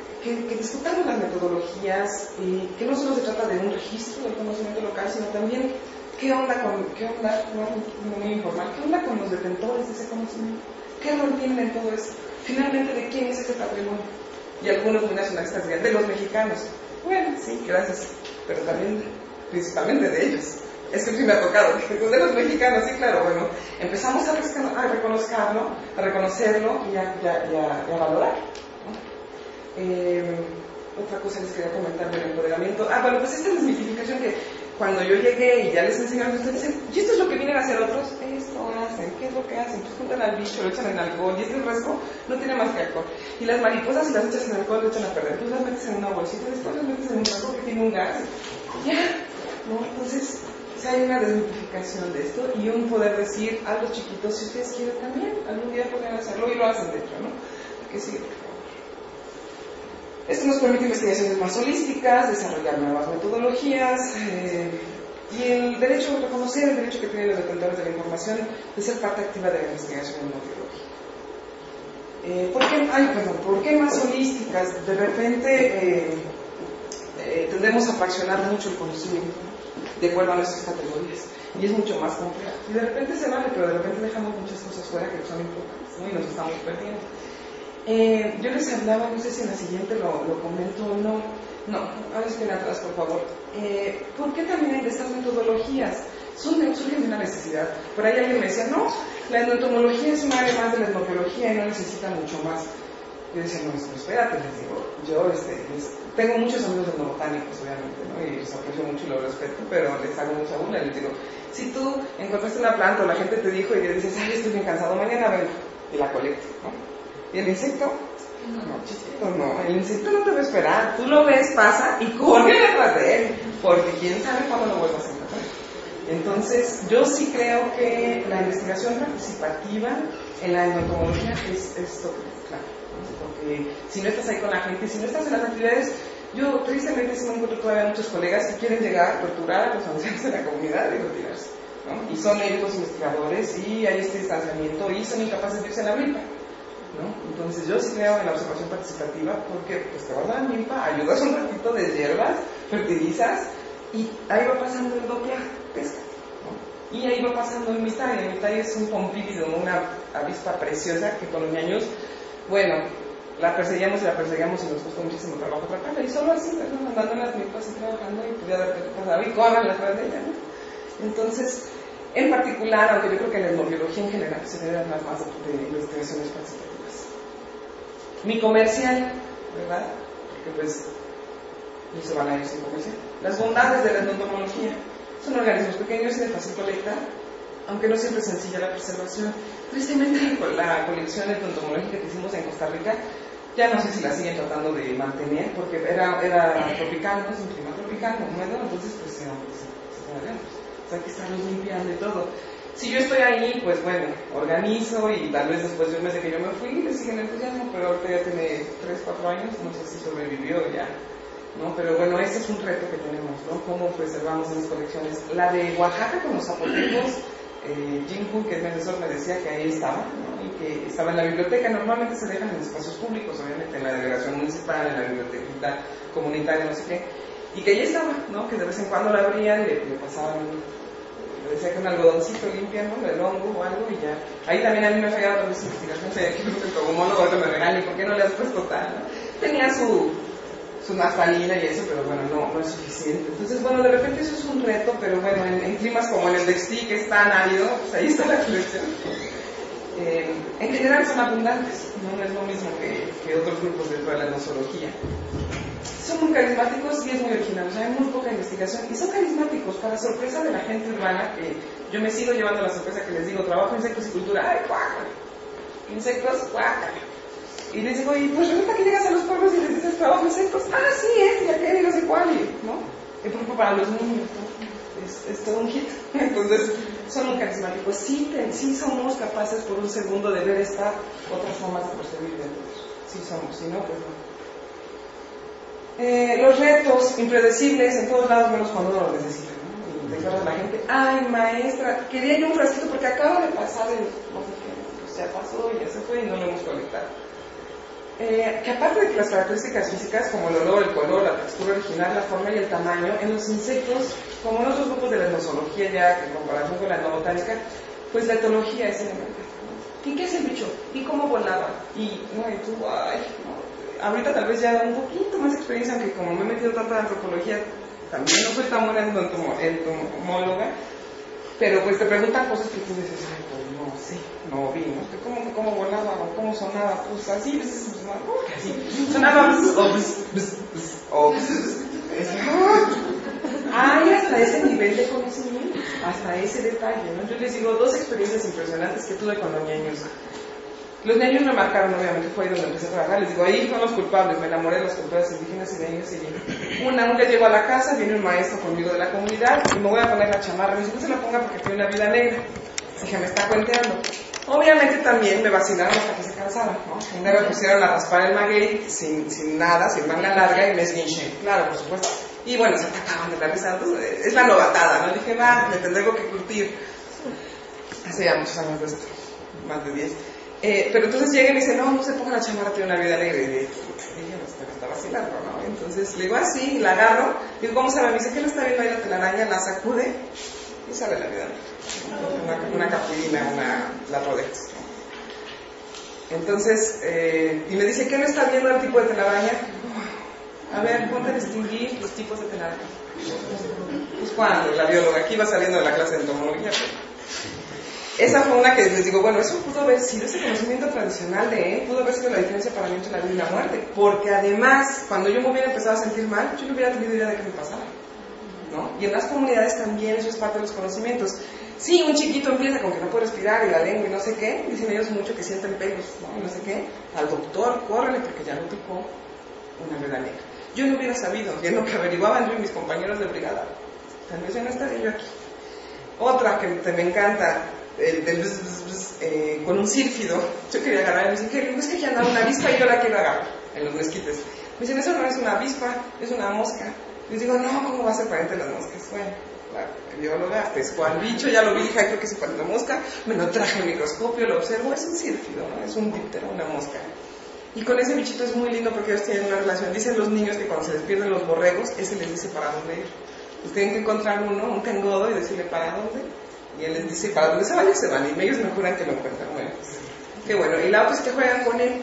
discutamos las metodologías, que no solo se trata de un registro del conocimiento local, sino también qué onda, no muy informal, qué onda con los detentores de ese conocimiento, qué rol tienen en todo eso, finalmente de quién es ese patrimonio. Y algunos muy nacionalistas dirían, de los mexicanos. Bueno, sí, gracias, pero también principalmente de ellos. Es que sí me ha tocado, de los mexicanos, sí, claro, bueno, empezamos a reconocerlo, y a valorar, ¿no? Otra cosa les quería comentar del empoderamiento. Bueno, pues esta desmitificación que cuando yo llegué y ya les enseñaron, ustedes dicen, ¿y esto es lo que vienen a hacer otros? Esto hacen, ¿qué es lo que hacen? Pues juntan al bicho, lo echan en alcohol, y este fresco no tiene más que alcohol. Y las mariposas, si las echas en alcohol, lo echan a perder. Tú las metes en una bolsita, después las metes en un frasco que tiene un gas. Ya, ¿no? Entonces, si hay una desmitificación de esto y un poder decir a los chiquitos, si ustedes quieren también, algún día podrían hacerlo, y lo hacen de hecho, ¿no? Que sí. Esto nos permite investigaciones más holísticas, desarrollar nuevas metodologías, y el derecho a reconocer el derecho que tienen los detentores de la información de ser parte activa de la investigación etnobiológica. ¿Por qué más holísticas? De repente tendemos a fraccionar mucho el conocimiento, ¿no?, de acuerdo a nuestras categorías, y es mucho más complejo. Y de repente se vale, pero de repente dejamos muchas cosas fuera que son importantes, ¿no?, y nos estamos perdiendo. Yo les hablaba, no sé si en la siguiente lo comento o no, ahora esperen atrás, por favor. ¿Por qué también de estas metodologías surgen de una necesidad? Por ahí alguien me decía, no, la entomología es un área más de la etnobiología y no necesita mucho más. Yo decía, no, espérate, les digo, yo tengo muchos amigos etnobotánicos, obviamente, ¿no?, y los aprecio mucho y los respeto, pero les hago mucha burla y les digo, si tú encontraste una planta o la gente te dijo y le dices, ay, estoy bien cansado, mañana vengo y la colecto, ¿no? ¿Y el insecto? No, chiquito, no. El insecto no te va a esperar. Tú lo ves, pasa y corre detrás de él, porque quién sabe cuándo lo vuelvas a encontrar. Entonces, yo sí creo que la investigación participativa en la entomología es claro, ¿no? Porque si no estás ahí con la gente, si no estás en las actividades, yo tristemente sí me encuentro todavía muchos colegas que quieren llegar a torturar a los ancianos de la comunidad y retirarse, ¿no? Y son ellos los investigadores y hay este distanciamiento y son incapaces de irse a la milpa, ¿no? Entonces yo sí creo en la observación participativa porque pues te vas a la milpa, ayudas un ratito de hierbas, fertilizas y ahí va pasando el doppia, pesca, ¿no? Y ahí va pasando el mitay. El mitay es un pompílido, una avispa preciosa que con los ñaños, bueno, la perseguíamos y nos costó muchísimo trabajo atraparla y solo así, ¿no?, andando en las milpas y trabajando y podía darte que pasaba y corran atrás de ella, ¿no? Entonces, en particular, aunque yo creo que en la etnobiología en general se debe hablar más de investigaciones participativas. Mi comercial, ¿verdad? Porque pues no se van a ir sin comercial. Las bondades de la entomología. Son organismos pequeños y de fácil colecta, aunque no siempre es sencilla la preservación. Tristemente la colección entomológica que hicimos en Costa Rica, ya no sé si la siguen tratando de mantener, porque era tropical, ¿no? Es un clima tropical, húmedo, entonces pues se o sea, hay que estarlos limpiando y todo. Si yo estoy ahí, pues bueno, organizo y tal vez después de un mes de que yo me fui, le siguen entusiasmo, pero ahorita ya tiene 3-4 años, no sé si sobrevivió ya, ¿no? Pero bueno, ese es un reto que tenemos, ¿no? Cómo preservamos esas colecciones. La de Oaxaca con los zapotecos, Jim Kuhn, que es mi asesor, me decía que ahí estaba, ¿no? Y que estaba en la biblioteca. Normalmente se dejan en espacios públicos, obviamente, en la delegación municipal, en la biblioteca comunitaria, no sé qué, y que ahí estaba, ¿no? Que de vez en cuando la abrían, le pasaban, le decía que un algodoncito limpiando el hongo o algo y ya. Ahí también a mí me fallaba con mis investigaciones, aquí el cogomólogo ahorita me regaña, ¿por qué no le has puesto tal? ¿No? Tenía su su naftalina y eso, pero bueno, no es suficiente. Entonces, bueno, de repente eso es un reto, pero bueno, en climas como en el de Xti, que es tan árido, pues ahí está la colección. En general son abundantes, no es lo mismo que otros grupos dentro de la nosología. Son muy carismáticos y es muy original, o sea, hay muy poca investigación y son carismáticos, para sorpresa de la gente urbana, que yo me sigo llevando la sorpresa que les digo, trabajo en insectos y cultura, ¡ay, guácala! Insectos, guácala. Y les digo, y pues resulta que llegas a los pueblos y les dices, trabajo en insectos, ah, sí, y aquel y no sé cuál, ¿no? Y por ejemplo, para los niños, ¿no? Es todo un hit. Entonces, son muy carismáticos. Sí somos capaces por un segundo de ver estas otras formas de percibir dentro. Sí somos, si no, pues no. Los retos impredecibles en todos lados, menos cuando uno los necesita, ¿no? Y te acuerdas la gente, ay maestra, quería yo un frasquito porque acaba de pasar el no sé qué, pues ya pasó, ya se fue y no lo hemos colectado. Que aparte de que las características físicas como el olor, el color, la textura original, la forma y el tamaño, en los insectos, como en otros grupos de la nosología ya, en comparación con la etnobotánica, pues la etología es elemental. ¿Y qué es el bicho? ¿Y cómo volaba? Y tú, ay, no. Ahorita tal vez ya un poquito más experiencia, aunque como me he metido tanto en antropología, también no soy tan buena entomóloga, pero pues te preguntan cosas que tú dices, ay, pues no sé, no vi, ¿no? ¿Cómo volaba o cómo sonaba? Pues así, así. Sonaba o hay hasta ese nivel de conocimiento, hasta ese detalle, ¿no? Yo les digo dos experiencias impresionantes que tuve con los ñaños. Los ñaños me marcaron, obviamente, fue ahí donde empecé a trabajar. Les digo, ahí son los culpables, me enamoré de las culturas indígenas y de ellos. Y un día llego a la casa, viene un maestro conmigo de la comunidad y me voy a poner la chamarra. Me dice, no se la ponga porque tiene una vida negra. Dije, me está cuenteando. Obviamente también me vacilaron hasta que se cansara, ¿no? Un día me pusieron a raspar el maguey sin nada, sin manga larga y me esguinché. Claro, por supuesto. Y bueno, se atacaban de la risa. Entonces, es la novatada, ¿no? Dije, va, me tendré que curtir. Hace ya muchos años de esto, más de 10. Pero entonces llega y me dice, no se ponga la chamarra, tiene una vida alegre. Y dije, me está vacilando, ¿no? Entonces le digo, así, la agarro. Digo, ¿cómo sabe? Me dice, ¿qué le está viendo ahí la telaraña? La sacude y sale la vida alegre. Una capulina, la Rodex. Entonces, y me dice, ¿qué no está viendo el tipo de telaraña? A ver, ponte a distinguir los tipos de telaraña. Pues cuando la bióloga aquí va saliendo de la clase de entomología, esa fue una que les digo, bueno, eso pudo haber sido ese conocimiento tradicional pudo haber sido la diferencia para mí entre la vida y la muerte, porque además, cuando yo me hubiera empezado a sentir mal, yo no hubiera tenido idea de qué me pasaba, ¿no? Y en las comunidades también eso es parte de los conocimientos. Sí, un chiquito empieza con que no puede respirar y la lengua y no sé qué, dicen ellos mucho que sienten pelos, ¿no? Y no sé qué, al doctor, córrele porque ya no tocó una vida negra. Yo no hubiera sabido, y es lo que averiguaban yo y mis compañeros de brigada, tal vez ya no estaría yo aquí. Otra que me encanta, con un sílfido, yo quería agarrar, y me dicen, ¿qué? Es que aquí anda una avispa y yo la quiero agarrar, en los mezquites. Me dicen, eso no es una avispa, es una mosca. Les digo, no, ¿cómo va a ser pariente de las moscas? Bueno, la bióloga pescó al bicho, ya lo vi, dije, creo que se parece a una mosca, me lo traje al microscopio, lo observo, es un sílfido, ¿no? Es un díptero, una mosca. Y con ese bichito es muy lindo porque ellos tienen una relación. Dicen los niños que cuando se les pierden los borregos, ese les dice para dónde ir. Pues tienen que encontrar un tengodo y decirle para dónde. Y él les dice, para dónde se vaya, se van. Y ellos me juran que lo encuentran. Bueno, pues, qué bueno. Y la otra es que juegan con él.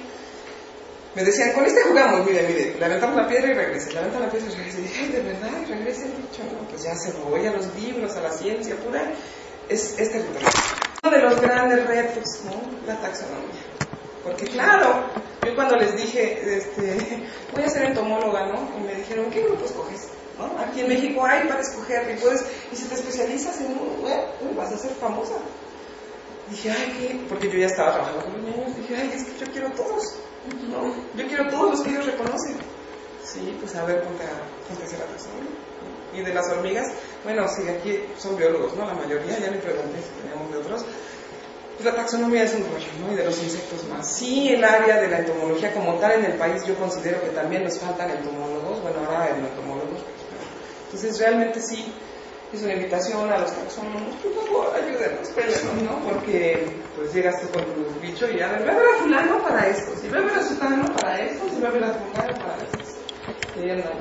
Me decían, con este jugamos, mire, le aventamos la piedra y regresa. Le aventan la piedra y regresa. Y dije, ay, de verdad, regresa el bicho. No, pues ya se voy a los libros, a la ciencia pura. Es terrible. Uno de los grandes retos, ¿no? La taxonomía. Porque claro, yo cuando les dije, voy a ser entomóloga, ¿no? Y me dijeron, ¿qué grupo escoges? ¿No? Aquí en México hay para escoger, y si te especializas en uno, vas a ser famosa. Dije, ay, ¿qué? Porque yo ya estaba trabajando con los niños. Dije, ay, es que yo quiero todos. No, yo quiero todos los que ellos reconocen. Sí, pues a ver, ponte a hacer la taxonomía. Y de las hormigas, bueno, sí, aquí son biólogos, ¿no? La mayoría, ya me pregunté si teníamos de otros. Pues la taxonomía es un rollo, ¿no? Y de los insectos más. Sí, el área de la entomología como tal en el país, yo considero que también nos faltan entomólogos, bueno, ahora entomólogos. Entonces, realmente sí, es una invitación a los taxónomos, por favor, ayúdenos, pélenos, ¿no? Porque, pues, llegas tú con tu bicho y a ver, voy a ver a fulano para esto, si voy a ver a sutano para esto, si voy a ver a fulano para esto. Y andan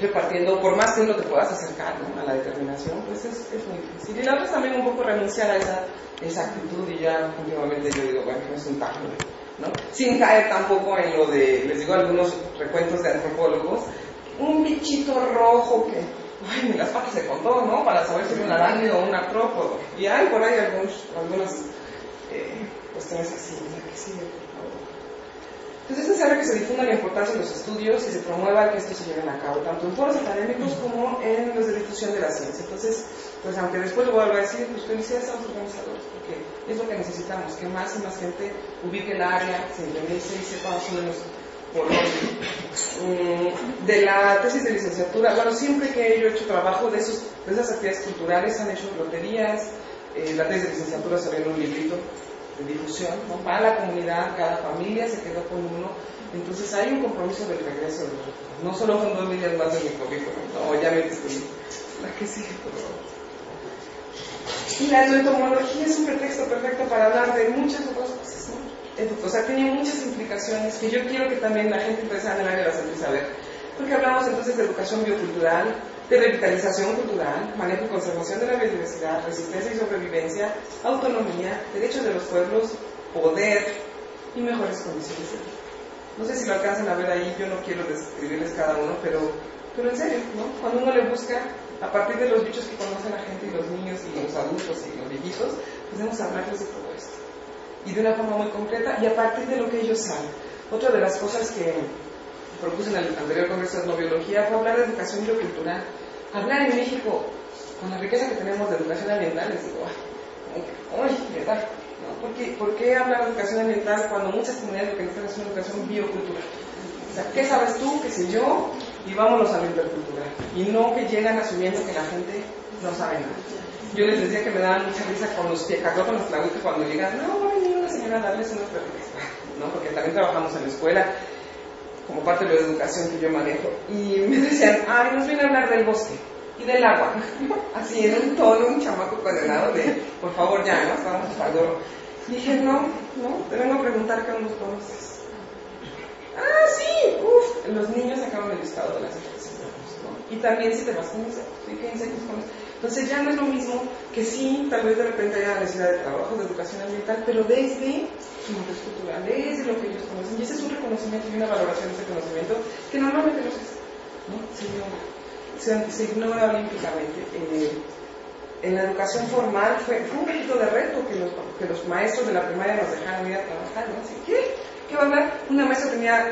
repartiendo, por más que uno te puedas acercar, ¿no? A la determinación, pues es muy difícil. Y la otra es también un poco renunciar a esa actitud y ya últimamente yo digo, bueno, no es un tajo, ¿no? Sin caer tampoco en lo de, les digo algunos recuentos de antropólogos, un bichito rojo que, ay, ni las patas se contó, ¿no? Para saber si era un arácnido o un artrópodo. Y hay por ahí algunas cuestiones así, que sí, por favor. Entonces es necesario que se difunda la importancia de los estudios y se promueva que estos se lleven a cabo, tanto en foros académicos como en los de difusión de la ciencia. Entonces, pues aunque después lo vuelvo a decir, pues felicidades a los organizadores, porque es lo que necesitamos, que más y más gente ubique el área, se interese y sepa más o menos por dónde. De la tesis de licenciatura, bueno, siempre que yo he hecho trabajo de esas actividades culturales, se han hecho loterías, la tesis de licenciatura salió en un librito de difusión, ¿no? Para la comunidad, cada familia se quedó con uno, entonces hay un compromiso del regreso de los recursos. No solo son 2 líneas más de mi currículum, no, ya me descubrí. La que sigue, por favor. Y la entomología es un pretexto perfecto para hablar de muchas otras cosas, ¿no? O sea, tiene muchas implicaciones que yo quiero que también la gente interesada en el área las empiece a ver. Porque hablamos entonces de educación biocultural, de revitalización cultural, manejo y conservación de la biodiversidad, resistencia y sobrevivencia, autonomía, derechos de los pueblos, poder y mejores condiciones de vida. No sé si lo alcanzan a ver ahí, yo no quiero describirles cada uno, pero en serio, ¿no? Cuando uno le busca, a partir de los bichos que conocen la gente y los niños y los adultos y los viejitos, podemos hablarles de todo esto. Y de una forma muy concreta y a partir de lo que ellos saben. Otra de las cosas que propuse en el anterior Congreso de Etnobiología fue hablar de educación biocultural. Hablar en México, con la riqueza que tenemos de educación ambiental, les digo, ¿verdad? ¿No? ¿Por qué hablar de educación ambiental cuando muchas comunidades lo que necesitan es una educación biocultural? O sea, ¿qué sabes tú? ¿Qué sé yo? Y vámonos a lo intercultural. Y no que llegan asumiendo que la gente no sabe nada. Yo les decía que me daban mucha risa con los tlahuiques cuando llegan, no, va a venir una señora a darles unas pláticas, ¿no? Porque también trabajamos en la escuela, como parte de la educación que yo manejo. Y me decían, ay, nos viene a hablar del bosque y del agua. Así, en un tono, un chamaco condenado de, por favor, ya, ¿no? Estábamos para gorro. Y dije, no, te vengo a preguntar qué nos conoces. Ah, sí, los niños acaban el listado de las especies, ¿no? Y también si te vas con insectos, ¿sí? ¿Qué insectos conoces? Entonces ya no es lo mismo que sí, tal vez de repente haya necesidad de trabajo, de educación ambiental, pero desde su contexto cultural, desde lo que ellos conocen. Y ese es un reconocimiento y una valoración de ese conocimiento que normalmente no se hace, ¿no? Se ignora olímpicamente. En la educación formal fue un poquito de reto que los maestros de la primaria nos dejaran ir a trabajar, ¿no? Así, ¿qué va a hablar? Una maestra tenía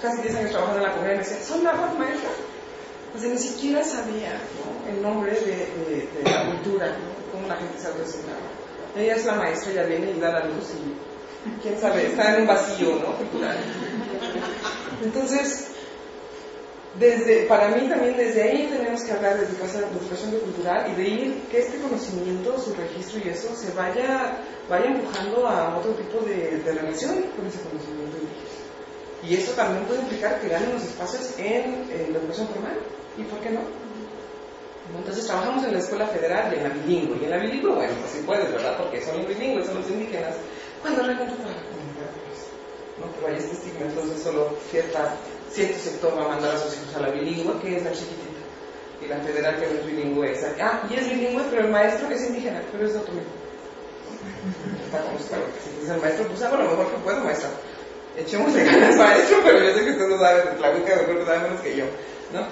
casi 10 años trabajando en la comunidad y me decía, ¿son la maestra? O sea, ni siquiera sabía, ¿no? El nombre de la cultura, ¿no? Cómo la gente se autodesignaba. Ella es la maestra, ella viene y da la luz y quién sabe, está en un vacío, ¿no? Cultural. Entonces, para mí también desde ahí tenemos que hablar de educación cultural y de ir que este conocimiento, su registro y eso se vaya empujando a otro tipo de relación con ese conocimiento indígena. Y eso también puede implicar que ganen los espacios en la educación formal. ¿Y por qué no? Entonces trabajamos en la escuela federal y en la bilingüe. Y en la bilingüe, bueno, pues sí puedes, ¿verdad? Porque son los bilingües, son los indígenas. Cuando realmente para la comunidad, pues, no que vaya este estigma, entonces solo cierto sector va a mandar a sus hijos a la bilingüe, que es la chiquitita. Y la federal, que no es bilingüe, esa. Y es bilingüe, pero el maestro es indígena, pero es de otro medio. Está como está, si dice el maestro, pues hago lo mejor que puedo, maestra. Echemos de ganas, maestro, pero yo sé que usted no sabe de Tlahuica, mejor sabe menos que yo, ¿no?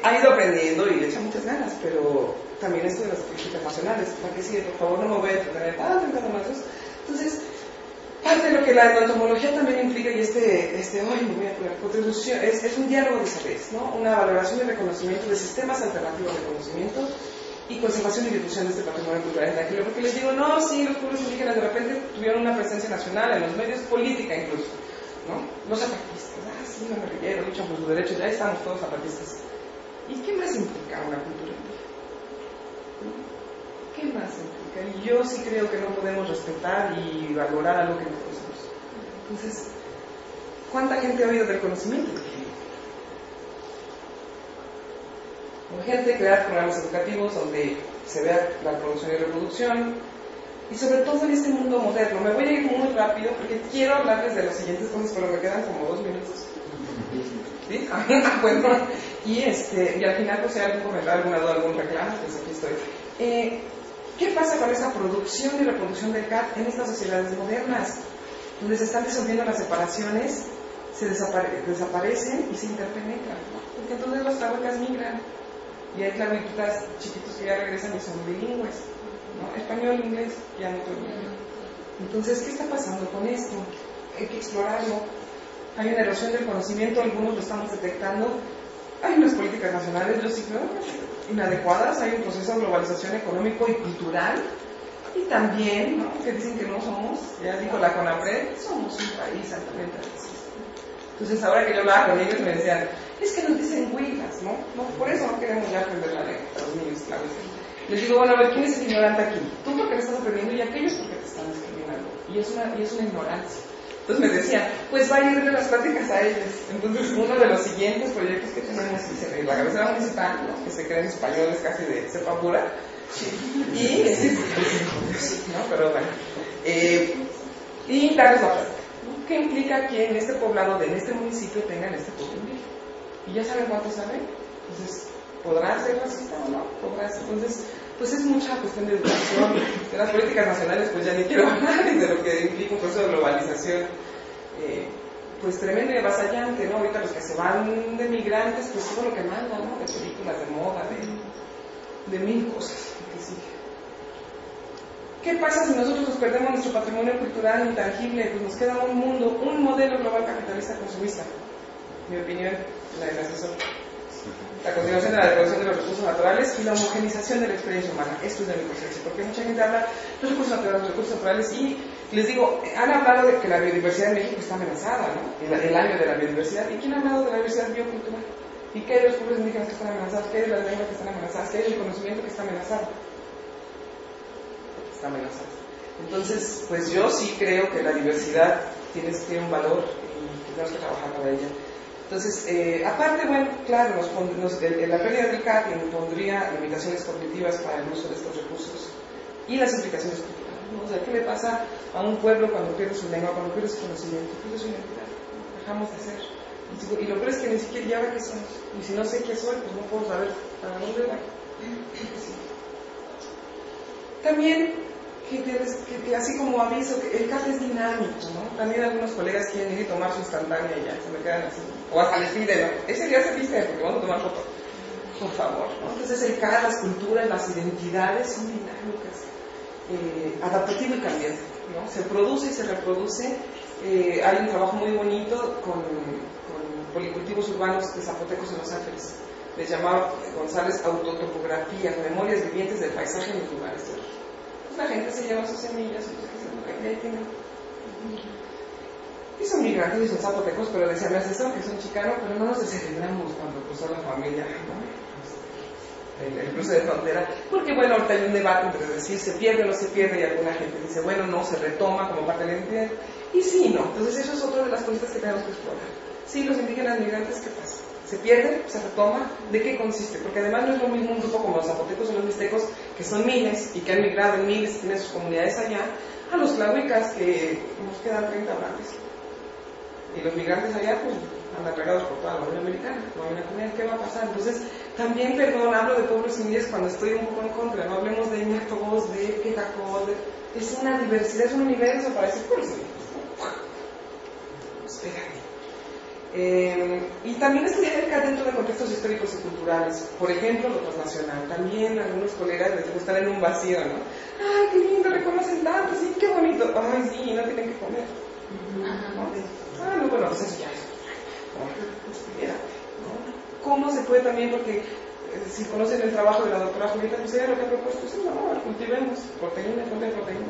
Ha ido aprendiendo y le echa muchas ganas, pero también esto de las políticas nacionales, ¿para qué sigue? Por favor, no me voy a entretener tanto maestros. Entonces, parte de lo que la entomología también implica, y me voy a poner contribución, es un diálogo de saberes, ¿no? Una valoración y reconocimiento de sistemas alternativos de conocimiento y conservación y difusión de este patrimonio cultural intangible, porque les digo, no, sí, los pueblos indígenas de repente tuvieron una presencia nacional en los medios, política incluso, ¿no? Los zapatistas, sí, los guerrilleros luchan por sus derechos, ya estamos todos zapatistas. ¿Y qué más implica una cultura indígena? ¿No? ¿Qué más implica? Y yo sí creo que no podemos respetar y valorar algo que no conocemos. Entonces, ¿cuánta gente ha oído del conocimiento indígena? Urgente crear programas educativos donde se vea la producción y reproducción, y sobre todo en este mundo moderno. Me voy a ir muy rápido porque quiero hablarles de las siguientes cosas, pero me quedan como 2 minutos. ¿Sí? Bueno, y al final, pues si hay algún comentario, alguna duda, algún reclamo, pues aquí estoy. ¿Qué pasa con esa producción y reproducción del CAT en estas sociedades modernas? donde se están disolviendo las separaciones, se desaparecen y se interpenetran, ¿no? Porque entonces los tlahuecas migran y hay tlahuequitas chiquitos que ya regresan y son bilingües, ¿no? Español, inglés, ya no todo. Entonces, ¿qué está pasando con esto? Hay que explorarlo. Hay una erosión del conocimiento, algunos lo estamos detectando. Hay unas políticas nacionales, yo sí creo, inadecuadas. Hay un proceso de globalización económico y cultural. Y también, ¿no?, que dicen que no somos, ya dijo la CONAPRED, somos un país altamente racista. Entonces, ahora que yo hablaba con ellos, me decían, es que nos dicen huilas, ¿no? Por eso no queremos ya aprender la lengua a los niños, claro. Les digo, bueno, a ver, ¿quién es el ignorante aquí? Tú porque le estás aprendiendo y aquellos porque te están discriminando. Y es una ignorancia. Entonces me decían, pues va a ir de las pláticas a ellos. Entonces, uno de los siguientes proyectos que tenemos es la cabecera municipal, ¿no?, que se creen españoles casi de cepa pura. Y ¿no? Pero bueno, y darles la plática, ¿no? ¿Qué implica que en este poblado, en este municipio, tengan este pueblo indígena? Y ya saben cuánto saben. Entonces, ¿podrá ser racista o no? Entonces, pues es mucha cuestión de educación. De las políticas nacionales, pues ya ni quiero hablar, y de lo que implica un proceso de globalización pues tremendo y avasallante, ¿no? Ahorita los que se van de migrantes, pues todo lo que mandan, ¿no? De películas de moda, de mil cosas. ¿Qué pasa si nosotros nos perdemos nuestro patrimonio cultural intangible? Pues nos queda un mundo, un modelo global capitalista consumista. Mi opinión, la del asesor. La continuación de la degradación de los recursos naturales y la homogenización de la experiencia humana. Esto es de mi conciencia, porque mucha gente habla de los recursos naturales, y les digo, han hablado de que la biodiversidad en México está amenazada, ¿no? El año de la biodiversidad. ¿Y quién ha hablado de la diversidad biocultural? ¿Y qué hay de los pueblos indígenas que están amenazados? ¿Qué hay de las lenguas que están amenazadas? ¿Qué hay del conocimiento que está amenazado? Está amenazado. Entonces, pues yo sí creo que la diversidad tiene un valor y tenemos que trabajar para ella. Entonces, aparte, bueno, claro, la pérdida del CAP impondría limitaciones cognitivas para el uso de estos recursos y las implicaciones culturales, ¿no? O sea, ¿qué le pasa a un pueblo cuando pierde su lengua, cuando pierde su conocimiento, pierde su identidad? Dejamos de ser. Y lo peor es que ni siquiera ya ve qué somos. Y si no sé qué soy, pues no puedo saber para dónde voy. Sí. También, que así como aviso, que el CAP es dinámico, ¿no? También algunos colegas quieren ir y tomar su instantánea y ya, se me quedan así. O hasta les piden, ¿no? Ese día se viste porque vamos a tomar foto. Por favor, ¿no? Entonces el CAP, las culturas, las identidades son dinámicas, adaptativo y cambiante, ¿no? Se produce y se reproduce. Hay un trabajo muy bonito con policultivos urbanos de zapotecos en Los Ángeles. Les llamaba González autotopografía, memorias vivientes del paisaje en los lugares de origen. Pues la gente se lleva sus semillas y ahí tienen. Y son migrantes y son zapotecos, pero decía mi asesor que son chicanos, pero no nos descelebramos cuando cruzó la familia, ¿no? El cruce de frontera, porque bueno, ahorita hay un debate entre decir se pierde o no se pierde, y alguna gente dice, bueno, no, se retoma como parte de la identidad, y sí, no. Entonces eso es otra de las cosas que tenemos que explorar. Sí, los indígenas migrantes, ¿qué pasa? ¿Se pierden? ¿Se retoma? ¿De qué consiste? Porque además no es lo mismo un grupo como los zapotecos o los mixtecos, que son miles y que han migrado en miles y tienen sus comunidades allá, a los tlahuicas, que nos quedan 30 hablantes. Y los migrantes allá, pues, andan regados por toda la Unión Americana, no hay una comunidad. ¿Qué va a pasar? Entonces, también, perdón, hablo de pueblos indígenas cuando estoy un poco en contra, no hablemos de ñatos, de quejacos, es una diversidad, es un universo para decir pueblos indígenas, ¿no? Espérate. Y también estudiar el CAP dentro de contextos históricos y culturales. Por ejemplo, lo transnacional. También algunos colegas les gusta estar en un vacío, ¿no? ¡Ay, qué lindo! Reconocen tanto, sí, qué bonito. ¡Ay, sí! No tienen que comer. ¿No? No, bueno, pues eso ya es. ¿No? ¿Cómo se puede también? Porque si conocen el trabajo de la doctora Julieta, pues ella lo que ha propuesto es, no, cultivemos proteína, fuente de proteína.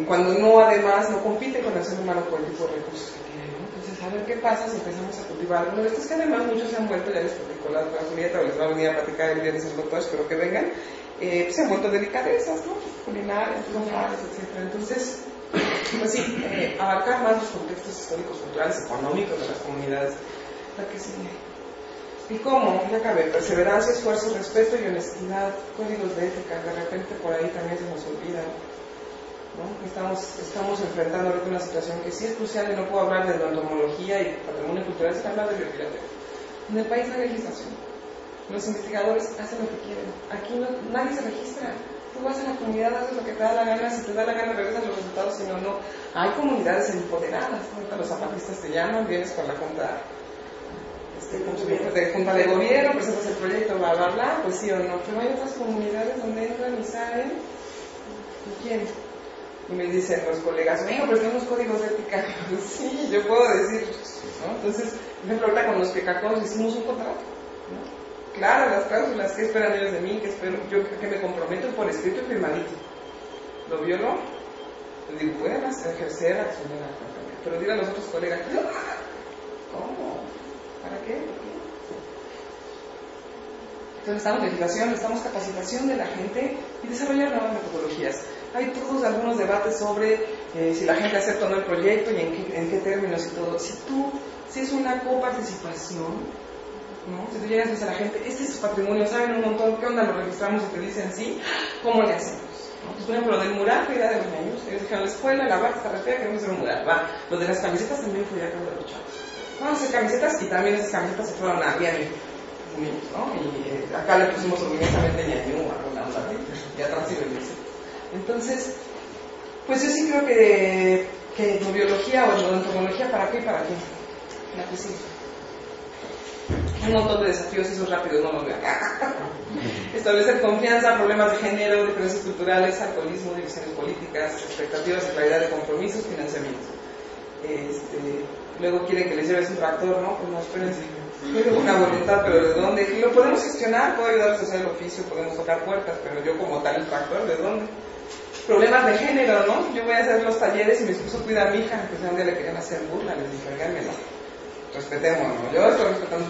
Cuando no, además, no compite con el ser humano por el tipo de recursos que tiene, ¿no? Entonces, a ver qué pasa si empezamos a cultivar uno de estos que además muchos se han vuelto, ya les platicó la doctora Julieta, o les va a venir a platicar el viernes el doctor, espero que vengan, se han vuelto delicadezas, ¿no? Culinarias, locales, etc. Entonces, pues sí, abarcar más los contextos históricos, culturales, económicos de las comunidades. La que sigue. ¿Y cómo? Ya acabé. Perseverancia, esfuerzo, respeto y honestidad, códigos de ética. De repente por ahí también se nos olvida, ¿no? Estamos enfrentando ahorita una situación que sí es crucial, y no puedo hablar de entomología y patrimonio cultural sin hablar de biopiratería. En el país no hay legislación. Los investigadores hacen lo que quieren. Aquí nadie se registra. Tú vas a la comunidad, haces lo que te da la gana, si te da la gana regresas los resultados resultados, sino no. Hay comunidades empoderadas. Ahorita los zapatistas te llaman, vienes con la junta, de junta de gobierno, presentas el proyecto, bla, bla, bla, pues sí o no. Pero hay otras comunidades donde entran y salen. ¿Y quién? Y me dicen los colegas, bueno, pero tenemos códigos de ética. Sí, yo puedo decir, ¿no? Entonces, por ejemplo, ahorita con los pecacos hicimos un contrato, ¿no? Claro, las cláusulas, ¿qué esperan ellos de mí? ¿Qué espero? Yo que me comprometo por escrito y firmadito. ¿Lo violó? Le digo, pueden ejercer acción de la compañía, pero dile a los otros colegas, ¿cómo? ¿Para qué? Entonces necesitamos legislación, necesitamos capacitación de la gente y desarrollar nuevas metodologías. Hay todos algunos debates sobre si la gente acepta o no el proyecto y en qué términos y todo. Si es una coparticipación, ¿no? Si tú llegas y dices a la gente, este es su patrimonio, saben un montón, ¿qué onda? Lo registramos y te dicen sí, ¿cómo le hacemos? ¿No? Pues, por ejemplo, lo del mural fue idea de los niños. Ellos dijeron, la escuela, la barra está re fea, queremos hacer un mural. Va. Lo de las camisetas también fue idea de los chavos. Vamos a hacer camisetas y también esas camisetas se fueron a Vianney, ¿no? Y acá le pusimos orgullosamente ñañú a una onda, y atrás sí lo dice. Entonces, pues yo sí creo que etnobiología o etnoantropología, ¿para qué y para qué? La que sí. Un montón de desafíos, esos rápidos no los veo. Establecer confianza, problemas de género, diferencias culturales, alcoholismo, divisiones políticas, expectativas de claridad de compromisos, financiamiento. Luego quieren que les lleves un tractor, ¿no? Pues no, espérense. Tengo una voluntad, pero ¿de dónde? Y lo podemos gestionar, puedo ayudarles a hacer el oficio, podemos tocar puertas, pero yo como tal el tractor, ¿de dónde? Problemas de género, ¿no? Yo voy a hacer los talleres y mi esposo cuida a mi hija, pues un día le querían hacer burla, les dije, oiganme, no, respetemos, ¿no? Yo estoy respetando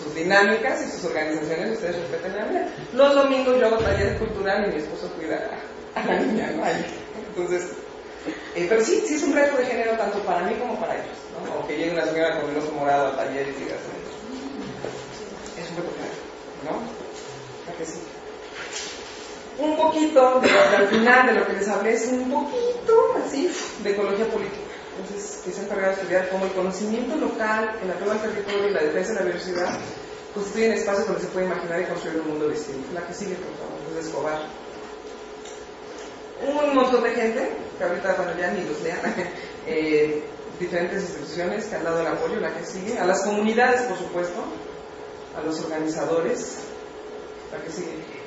sus dinámicas y sus organizaciones, ustedes respeten la mía. Los domingos yo hago taller cultural y mi esposo cuida a la niña, ¿no? Ahí. Entonces, pero sí es un reto de género tanto para mí como para ellos, ¿no? O que llegue una señora con el oso morado al taller y diga, es un reto de género, ¿no? ¿A que sí? Un poquito, al final de lo que les hablé, es un poquito así de ecología política. Entonces, que se ha encargado de estudiar cómo el conocimiento local, el apego al territorio y la defensa de la biodiversidad constituyen espacios donde se puede imaginar y construir un mundo distinto. La que sigue, por favor, es Escobar. Un montón de gente, que ahorita cuando ya ni los lean, diferentes instituciones que han dado el apoyo, la que sigue, a las comunidades, por supuesto, a los organizadores, la que sigue.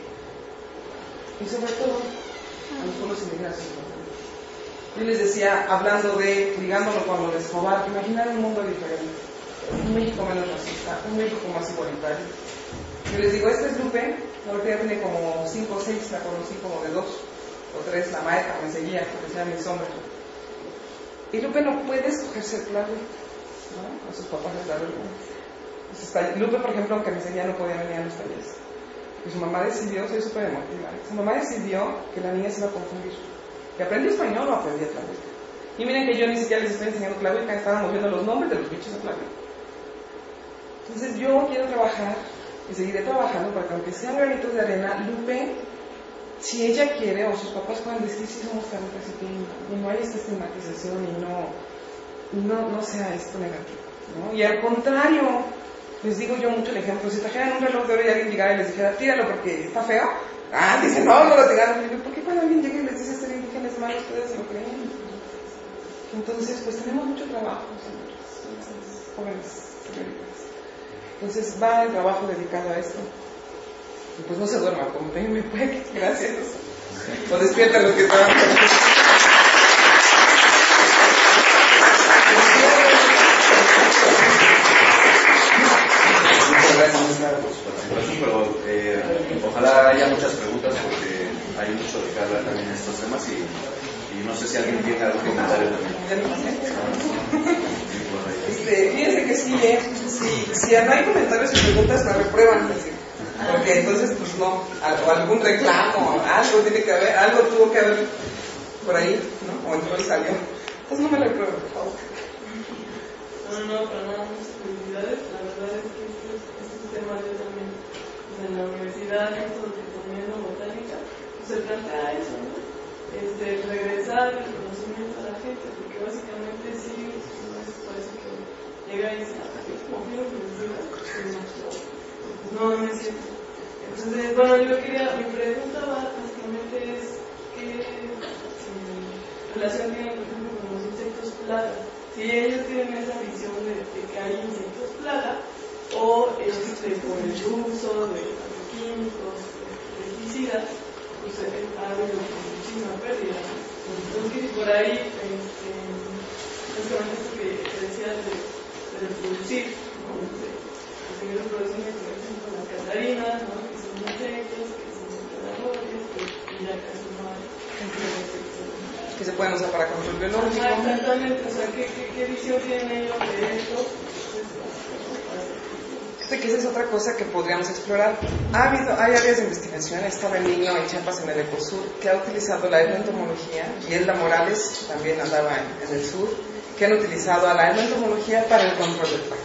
Y sobre todo, a los pueblos inmigrantes. Yo les decía, ligándolo con lo de Escobar, imaginar un mundo diferente, un México menos racista, un México más igualitario. Yo les digo, esta es Lupe, ahorita ya tiene como 5 o 6, la conocí como de 2 o 3, la maestra me seguía, porque sea mi sombra. Y Lupe no puede escogerse el clave, ¿no? A sus papás les da vergüenza. Lupe, por ejemplo, aunque me seguía, no podía venir a los talleres. Y su mamá decidió, soy súper emotiva, su mamá decidió que la niña se iba a confundir. ¿Que aprendió español o aprendía tlahueca? Y miren que yo ni siquiera les estoy enseñando tlahueca, estábamos viendo los nombres de los bichos de tlahueca. Entonces yo quiero trabajar y seguiré trabajando para que aunque sean granitos de arena, Lupe, si ella quiere o sus papás puedan decir si somos tlahuecas y no hay esta estigmatización y no sea esto negativo, ¿no? Y al contrario, les digo yo mucho el ejemplo, si trajeran un reloj de oro y alguien llegara y les dijera, tíralo porque está feo, dicen, no lo tiraron. ¿Por qué cuando alguien llega y les dice ser indígena es malo, ustedes se lo creen? Entonces, pues tenemos mucho trabajo, señores, jóvenes, señoritas. Entonces va el trabajo dedicado a esto. Y pues no se duerma, acompáñenme, pues, gracias. O despierten los que trabajan. Muchas gracias por su participación, pero ojalá haya muchas preguntas porque hay mucho de qué hablar también en estos temas y no sé si alguien tiene algún comentario también. Fíjense que sí, si no hay comentarios y preguntas me reprueban, porque entonces pues no, o algún reclamo, algo tiene que haber, algo tuvo que haber por ahí, ¿no? O entró y salió. Entonces no me reprueben, por favor. No, para nada, muchas felicidades. La verdad es que este tema yo también, pues en la universidad, economía botánica, pues se plantea eso, ¿no? Regresar el conocimiento a la gente, porque básicamente sí, parece que llega y dice, confío que les diga, pues no es cierto. Entonces, bueno, mi pregunta básicamente es que relación tienen, por ejemplo, con los insectos plaga. Si ellos tienen esa visión de que hay insectos plaga, o por el uso de químicos, pesticidas, pues ha habido muchísima pérdida. Entonces, por ahí, básicamente esto que decías de reproducir, ¿no? De seguir reproduciendo, por ejemplo, las cantarinas, ¿no? Que son insectos, que son predadores, que ya casi no hay insectos. Que se pueden usar para control biológico. Exactamente, o sea, ¿qué visión tienen ellos de esto? Que esa es otra cosa que podríamos explorar. Hay áreas de investigación, está Benigno en Chiapas, en el Ecosur, que ha utilizado la etnoentomología, y Elda Morales también andaba en el sur, que han utilizado a la etnoentomología para el control de plagas,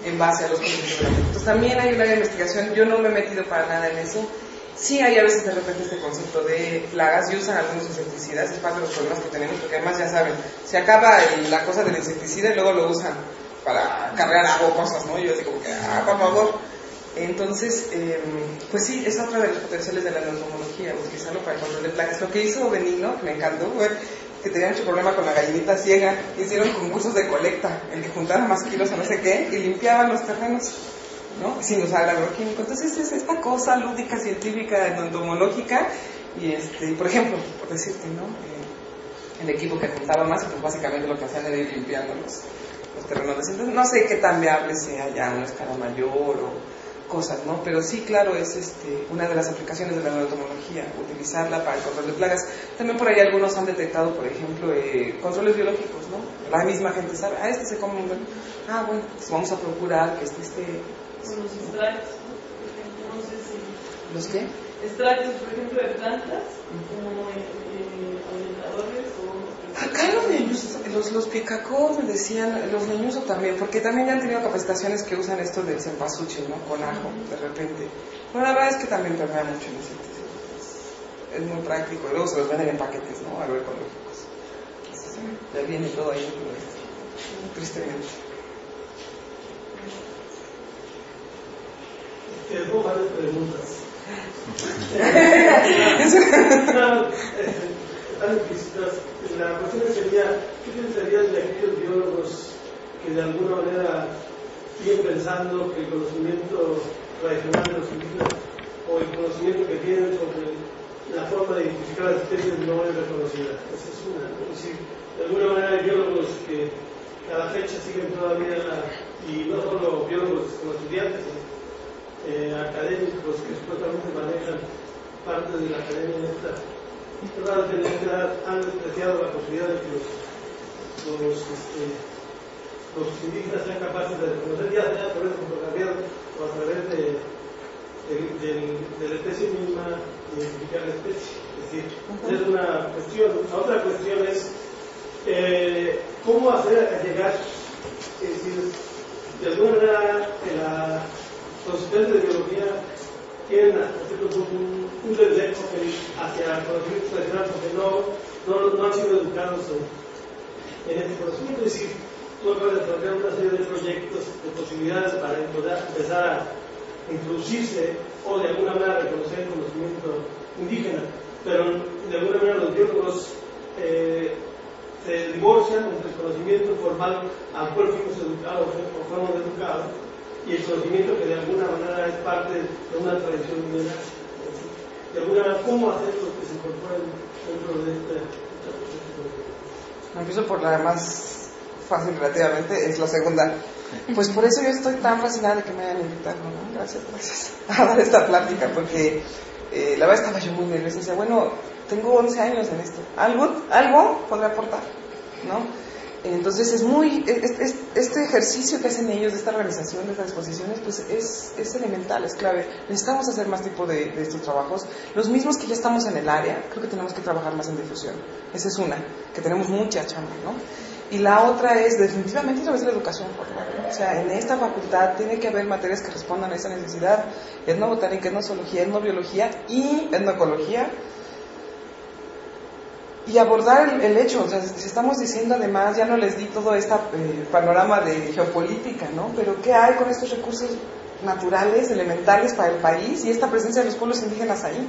en base a los conceptos de la planta. Entonces también hay un área de investigación, yo no me he metido para nada en eso. Sí hay a veces de repente este concepto de plagas y usan algunos insecticidas, es parte de los problemas que tenemos, porque además ya saben, se acaba la cosa del insecticida y luego lo usan para cargar agua o cosas, ¿no? Yo digo, por favor. Entonces, pues sí, es otra de los potenciales de la entomología, utilizarlo para el control de plagas. Lo que hizo Benigno, que me encantó, fue que tenía mucho problema con la gallinita ciega, hicieron concursos de colecta, el que juntara más kilos o no sé qué, y limpiaban los terrenos, ¿no? Sin usar el agroquímico. Entonces es esta cosa lúdica, científica, entomológica, y por ejemplo, por decirte, ¿no? El equipo que juntaba más, pues básicamente lo que hacían era ir limpiando los terrenos. Entonces no sé qué tan viable sea ya una escala mayor o cosas, ¿no? Pero sí, claro, es una de las aplicaciones de la entomología, utilizarla para el control de plagas. También por ahí algunos han detectado, por ejemplo, controles biológicos, ¿no? La misma gente sabe, se come un bueno, pues vamos a procurar que esté... Con los extractos, ¿no? Por ejemplo, no sé si... ¿Los qué? Extractos, por ejemplo, de plantas, como orientadores o... Acá los picacos me decían, los leñusos también, porque también ya han tenido capacitaciones que usan esto del cempasúchil, ¿no? Con ajo, de repente. Bueno, la verdad es que también permea mucho en ese. Es muy práctico, y luego se los venden en paquetes, ¿no? Agroecológicos. Ya viene todo ahí, tristemente. Tengo varias preguntas. La cuestión sería, ¿qué pensarías de aquellos biólogos que de alguna manera siguen pensando que el conocimiento tradicional de los indígenas o el conocimiento que tienen sobre la forma de identificar las especies no es reconocida? Esa es una, ¿no? Es decir, de alguna manera hay biólogos que a la fecha siguen todavía, y no solo biólogos como estudiantes, académicos que supuestamente manejan parte de la academia esta, han despreciado la posibilidad de que los indígenas sean capaces de reconocer, ya sea por fotografía o a través de la especie misma, identificar la especie. Es decir, esa es una cuestión. La otra cuestión es cómo hacer llegar, es decir, de alguna manera los estudiantes de biología tienen un reflejo hacia el conocimiento tradicional porque no han sido educados en este conocimiento. Es decir, tú acabas de plantear una serie de proyectos, de posibilidades para empezar a introducirse o de alguna manera reconocer el conocimiento indígena, pero de alguna manera los biólogos se divorcian entre el conocimiento formal al cual fuimos educados o fuimos educados y el conocimiento que de alguna manera es parte de una tradición milenaria. De alguna manera, ¿cómo hacerlo que se incorporen dentro de este proceso? Empiezo por la más fácil relativamente, es la segunda. Pues por eso yo estoy tan fascinada de que me hayan invitado, ¿no? Gracias a dar esta plática, porque la verdad estaba yo muy nerviosa. Decía, bueno, tengo 11 años en esto, algo podré aportar, ¿no? Entonces este ejercicio que hacen ellos de esta organización, de estas exposiciones, pues es elemental, es clave. Necesitamos hacer más tipo de estos trabajos. Los mismos que ya estamos en el área, creo que tenemos que trabajar más en difusión. Esa es una, que tenemos mucha chamba, ¿no? Y la otra es definitivamente a través de la educación formal, ¿no? O sea, en esta facultad tiene que haber materias que respondan a esa necesidad: etnobotánica, etnozoología, etnobiología y etnoecología. Y abordar el hecho, o sea, si estamos diciendo además, ya no les di todo este panorama de geopolítica, ¿no? Pero ¿qué hay con estos recursos naturales, elementales para el país y esta presencia de los pueblos indígenas ahí?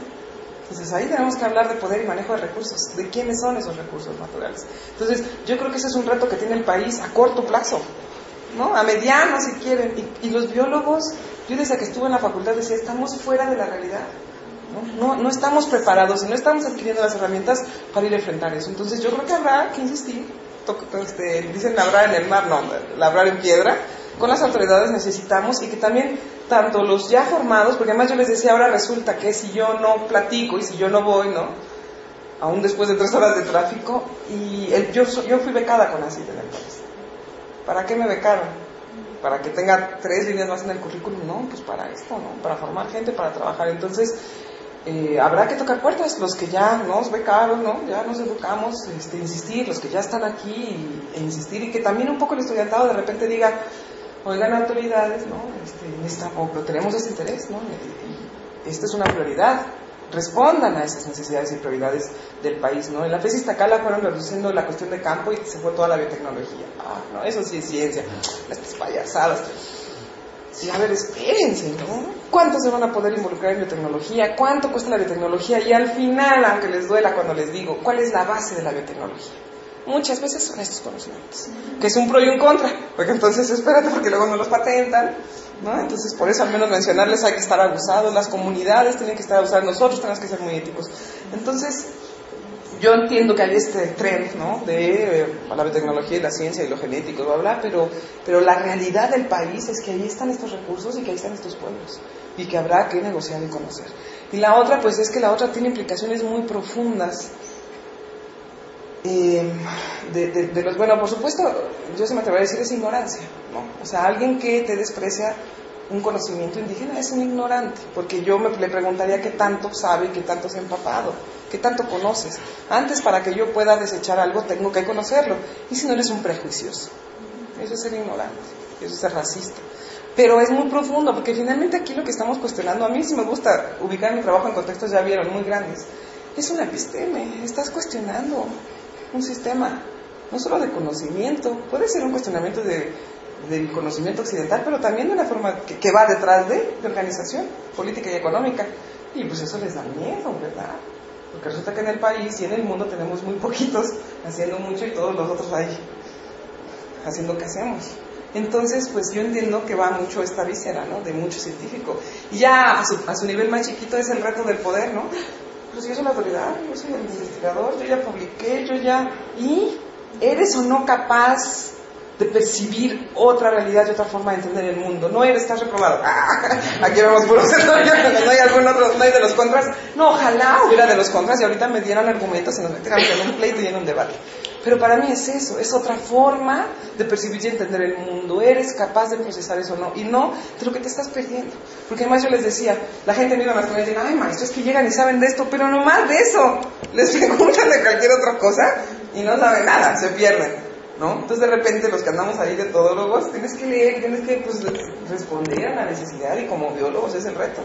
Entonces ahí tenemos que hablar de poder y manejo de recursos, de quiénes son esos recursos naturales. Entonces yo creo que ese es un reto que tiene el país a corto plazo, ¿no? A mediano si quieren. Y los biólogos, yo desde que estuve en la facultad decía, estamos fuera de la realidad. No estamos preparados y no estamos adquiriendo las herramientas para ir a enfrentar eso. Entonces yo creo que habrá que insistir, dicen labrar en el mar, no, labrar en piedra, con las autoridades necesitamos, y que también tanto los ya formados, porque además yo les decía, ahora resulta que si yo no platico y si yo no voy, ¿no? Aún después de 3 horas de tráfico, y yo fui becada con ACID en el país. ¿Para qué me becaron? Para que tenga 3 líneas más en el currículum, no, pues para esto, ¿no? Para formar gente, para trabajar. Entonces habrá que tocar puertas, los que ya nos becaron, ¿no? Ya nos educamos, insistir, los que ya están aquí, insistir, y que también un poco el estudiantado de repente diga, oigan autoridades, ¿no? Pero tenemos ese interés, ¿no? Y esta es una prioridad, respondan a esas necesidades y prioridades del país, ¿no? En la FES Iztacala fueron reduciendo la cuestión de campo y se fue toda la biotecnología. No, eso sí es ciencia, estas payasadas. Sí, a ver, espérense, ¿no? ¿Cuánto se van a poder involucrar en biotecnología? ¿Cuánto cuesta la biotecnología? Y al final, aunque les duela cuando les digo, ¿cuál es la base de la biotecnología? Muchas veces son estos conocimientos, que es un pro y un contra, porque entonces espérate, porque luego no los patentan, ¿no? Entonces por eso al menos mencionarles hay que estar abusados, las comunidades tienen que estar abusadas, nosotros tenemos que ser muy éticos. Entonces yo entiendo que hay este trend, ¿no? De la biotecnología y la ciencia y lo genético, bla, bla, pero la realidad del país es que ahí están estos recursos y que ahí están estos pueblos, y que habrá que negociar y conocer. Y la otra, pues es que la otra tiene implicaciones muy profundas. Bueno, por supuesto, yo se me atrevería a decir es ignorancia, ¿no? O sea, alguien que te desprecia un conocimiento indígena es un ignorante, porque yo le preguntaría qué tanto sabe, qué tanto se ha empapado, qué tanto conoces. Antes, para que yo pueda desechar algo, tengo que conocerlo, y si no, eres un prejuicioso. Eso es ser ignorante, eso es ser racista. Pero es muy profundo, porque finalmente aquí lo que estamos cuestionando, a mí sí me gusta ubicar mi trabajo en contextos, ya vieron, muy grandes. Es una episteme, estás cuestionando un sistema, no solo de conocimiento, puede ser un cuestionamiento del conocimiento occidental, pero también de una forma que va detrás de organización política y económica, y pues eso les da miedo, ¿verdad? Porque resulta que en el país y en el mundo tenemos muy poquitos haciendo mucho y todos los otros ahí haciendo que hacemos. Entonces, pues yo entiendo que va mucho esta víscera, ¿no? De mucho científico, y ya a su nivel más chiquito es el reto del poder, ¿no? Pues yo soy la autoridad, yo soy el investigador, yo ya publiqué, ¿y eres o no capaz de percibir otra realidad y otra forma de entender el mundo? No eres, estás reprobado. Aquí vemos puros no hay algún otro, no hay de los contras. No, ojalá hubiera de los contras y ahorita me dieran argumentos y nos metieran en un pleito y en un debate. Pero para mí es eso, es otra forma de percibir y entender el mundo. ¿Eres capaz de procesar eso o no? Y no de lo que te estás perdiendo. Porque además yo les decía, la gente mira a las comunidades y dicen, ay maestros que llegan y saben de esto, pero no más de eso. Les preguntan de cualquier otra cosa y no saben nada, se pierden, ¿no? Entonces de repente los que andamos ahí de todólogos, tienes que leer, tienes que pues, responder a la necesidad, y como biólogos es el reto.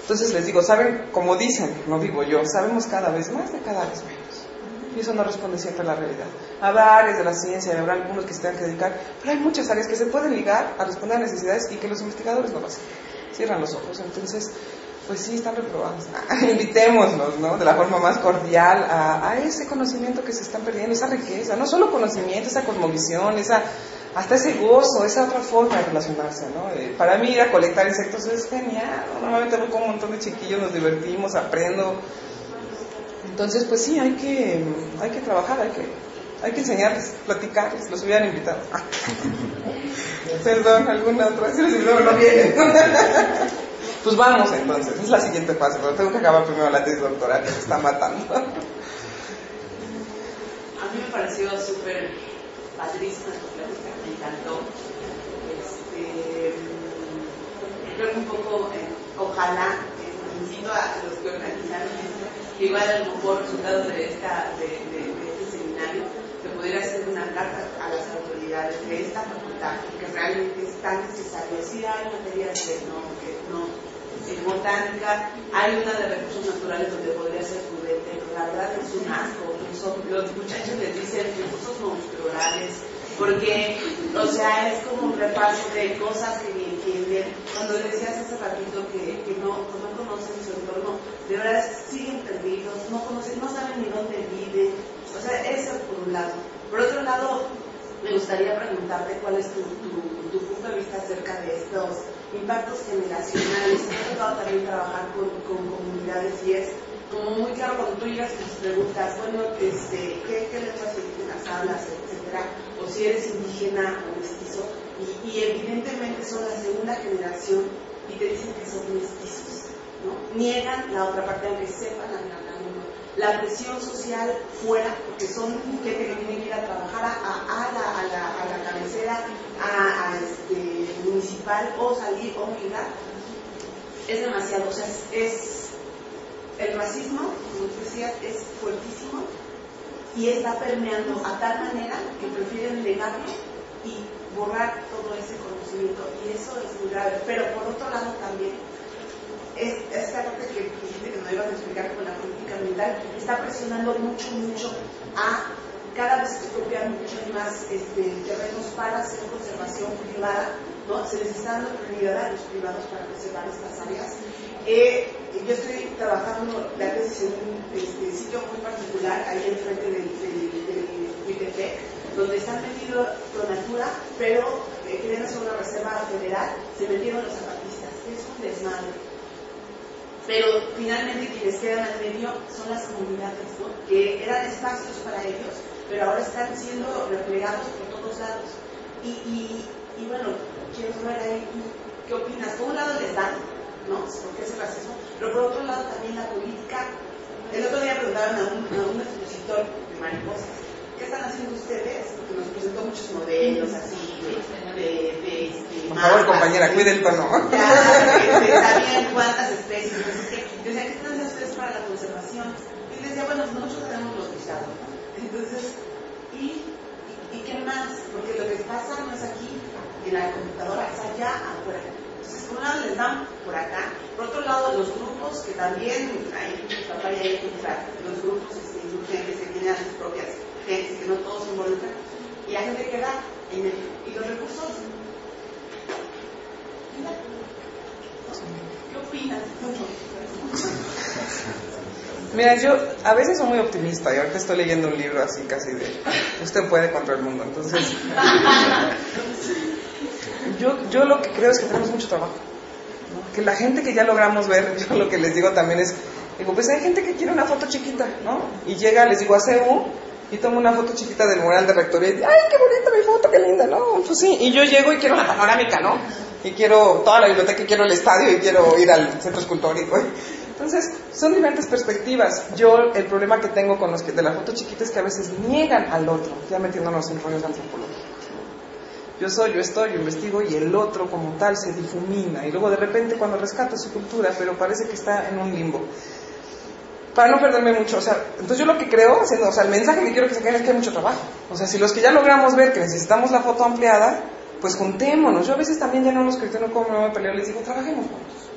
Entonces les digo, saben, como dicen, no digo yo, sabemos cada vez más de cada vez menos. Y eso no responde siempre a la realidad. Habrá áreas de la ciencia y habrá algunos que se tengan que dedicar, pero hay muchas áreas que se pueden ligar a responder a necesidades y que los investigadores no lo hacen. Cierran los ojos. Entonces, pues sí, están reprobados. Invitémoslos, ¿no? De la forma más cordial a ese conocimiento que se están perdiendo, esa riqueza. No solo conocimiento, esa cosmovisión, hasta ese gozo, esa otra forma de relacionarse, ¿no? Para mí ir a colectar insectos es genial, ¿no? Normalmente voy con un montón de chiquillos, nos divertimos, aprendo. Entonces, pues sí, hay que trabajar, hay que enseñarles, platicarles, los hubieran invitado. Perdón, ¿alguna otra? Si los invitaron, no vienen. Pues vamos entonces, es la siguiente fase, pero tengo que acabar primero la tesis doctoral, que se está matando. A mí me pareció súper padrísima tu plática, me encantó. Creo que un poco, ojalá, invito a los que organizaron esto, que igual a lo mejor resultado de este seminario se pudiera hacer una carta a las autoridades de esta facultad, que realmente es tan necesario. Sí hay materias que no, en botánica hay una de recursos naturales donde podría ser prudente, pero la verdad es un asco. Los muchachos les dicen recursos monstruorales, porque, o sea, es como un repaso de cosas que ni entienden. Cuando le decías hace ratito que no conocen su entorno, de verdad siguen perdidos, no conocen, no saben ni dónde viven. O sea, eso por un lado. Por otro lado, me gustaría preguntarte cuál es tu punto de vista acerca de estos impactos generacionales. Me ha tocado también trabajar con comunidades y es como muy claro cuando tú llegas y nos preguntas, bueno, ¿qué lenguas indígenas hablas, etcétera? O si eres indígena o mestizo, y evidentemente son la segunda generación y te dicen que son mestizos, ¿no? Niegan la otra parte, aunque sepan hablar la lengua. La presión social fuera, porque son gente que tiene que ir a trabajar a la cabecera, municipal, o salir o migrar, es demasiado. O sea, el racismo, como tú decías, es fuertísimo y está permeando a tal manera que prefieren negarlo y borrar todo ese conocimiento, y eso es muy grave. Pero por otro lado también, esta parte que dijiste que no ibas a explicar con la política ambiental, está presionando mucho a cada vez expropiar muchos más terrenos para hacer conservación privada, ¿no? Se les está dando prioridad a los privados para conservar estas áreas. Yo estoy trabajando la tesis en un sitio muy particular, ahí enfrente del Huitepec, donde están metidos Pronatura, pero querían hacer una reserva federal, se metieron los zapatistas. Es un desmadre. Pero finalmente quienes quedan al medio son las comunidades, ¿no? Que eran espacios para ellos, pero ahora están siendo replegados por todos lados. Y bueno, quiero saber ahí, ¿qué opinas? Por un lado les dan, ¿no? Porque es el racismo, pero por otro lado también la política. El otro día preguntaron a un expositor de mariposas, ¿qué están haciendo ustedes? Porque nos presentó muchos modelos así de por favor, compañera, cuide el tono. Sabían cuántas especies, no sé qué. Yo decía, ¿qué están haciendo ustedes para la conservación? Y les decía, bueno, nosotros tenemos los visados, ¿no? Entonces, ¿y qué más? Porque lo que pasa no es aquí, en la computadora, es allá afuera. Entonces, por un lado les dan por acá, por otro lado los grupos que también, hay papá y hay que entrar, los grupos insurgentes que tienen a sus propias gentes, que no todos se involucran, y la gente queda en medio. Y los recursos, ¿qué opinas? Mira, yo a veces soy muy optimista y ahorita estoy leyendo un libro así casi de usted puede contra el mundo. Entonces, yo lo que creo es que tenemos mucho trabajo, ¿no? Que la gente que ya logramos ver, yo lo que les digo también es, digo, pues hay gente que quiere una foto chiquita, ¿no? Y llega, les digo, a CEU y tomo una foto chiquita del mural de rectoría y digo, ¡ay, qué bonita mi foto, qué linda!, ¿no? Pues sí, y yo llego y quiero la panorámica, ¿no? Y quiero toda la biblioteca, y quiero el estadio, y quiero ir al centro escultórico. Entonces, son diferentes perspectivas. Yo, el problema que tengo con los que de la foto chiquita es que a veces niegan al otro, ya metiéndonos en rollos antropológicos. Yo estoy, yo investigo, y el otro como tal se difumina, y luego de repente cuando rescata su cultura, pero parece que está en un limbo. Para no perderme mucho, o sea, entonces yo lo que creo, o sea, el mensaje que quiero que se quede es que hay mucho trabajo. O sea, si los que ya logramos ver que necesitamos la foto ampliada, pues juntémonos. Yo a veces también ya no los cristianos como me voy a pelear, les digo, trabajemos juntos,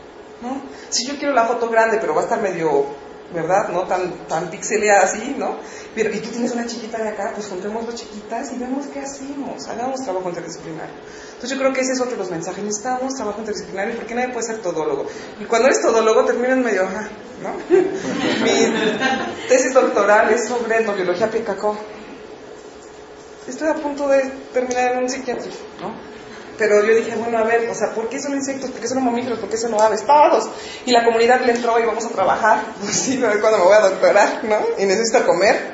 ¿no? Si yo quiero la foto grande, pero va a estar medio, ¿verdad?, no tan pixeleada así, ¿no? Pero, y tú tienes una chiquita de acá, pues juntemos las chiquitas y vemos qué hacemos, hagamos trabajo interdisciplinario. Entonces yo creo que ese es otro de los mensajes, necesitamos trabajo interdisciplinario porque nadie puede ser todólogo. Y cuando eres todólogo terminas medio, ¿no? Mi tesis doctoral es sobre etnobiología picacó. Estoy a punto de terminar en un psiquiátrico, ¿no? Pero yo dije, bueno, a ver, o sea, ¿por qué son insectos? ¿Por qué son mamíferos? ¿Por qué son aves? Todos. Y la comunidad le entró y vamos a trabajar. Pues sí, a ver cuándo me voy a doctorar, ¿no? Y necesito comer,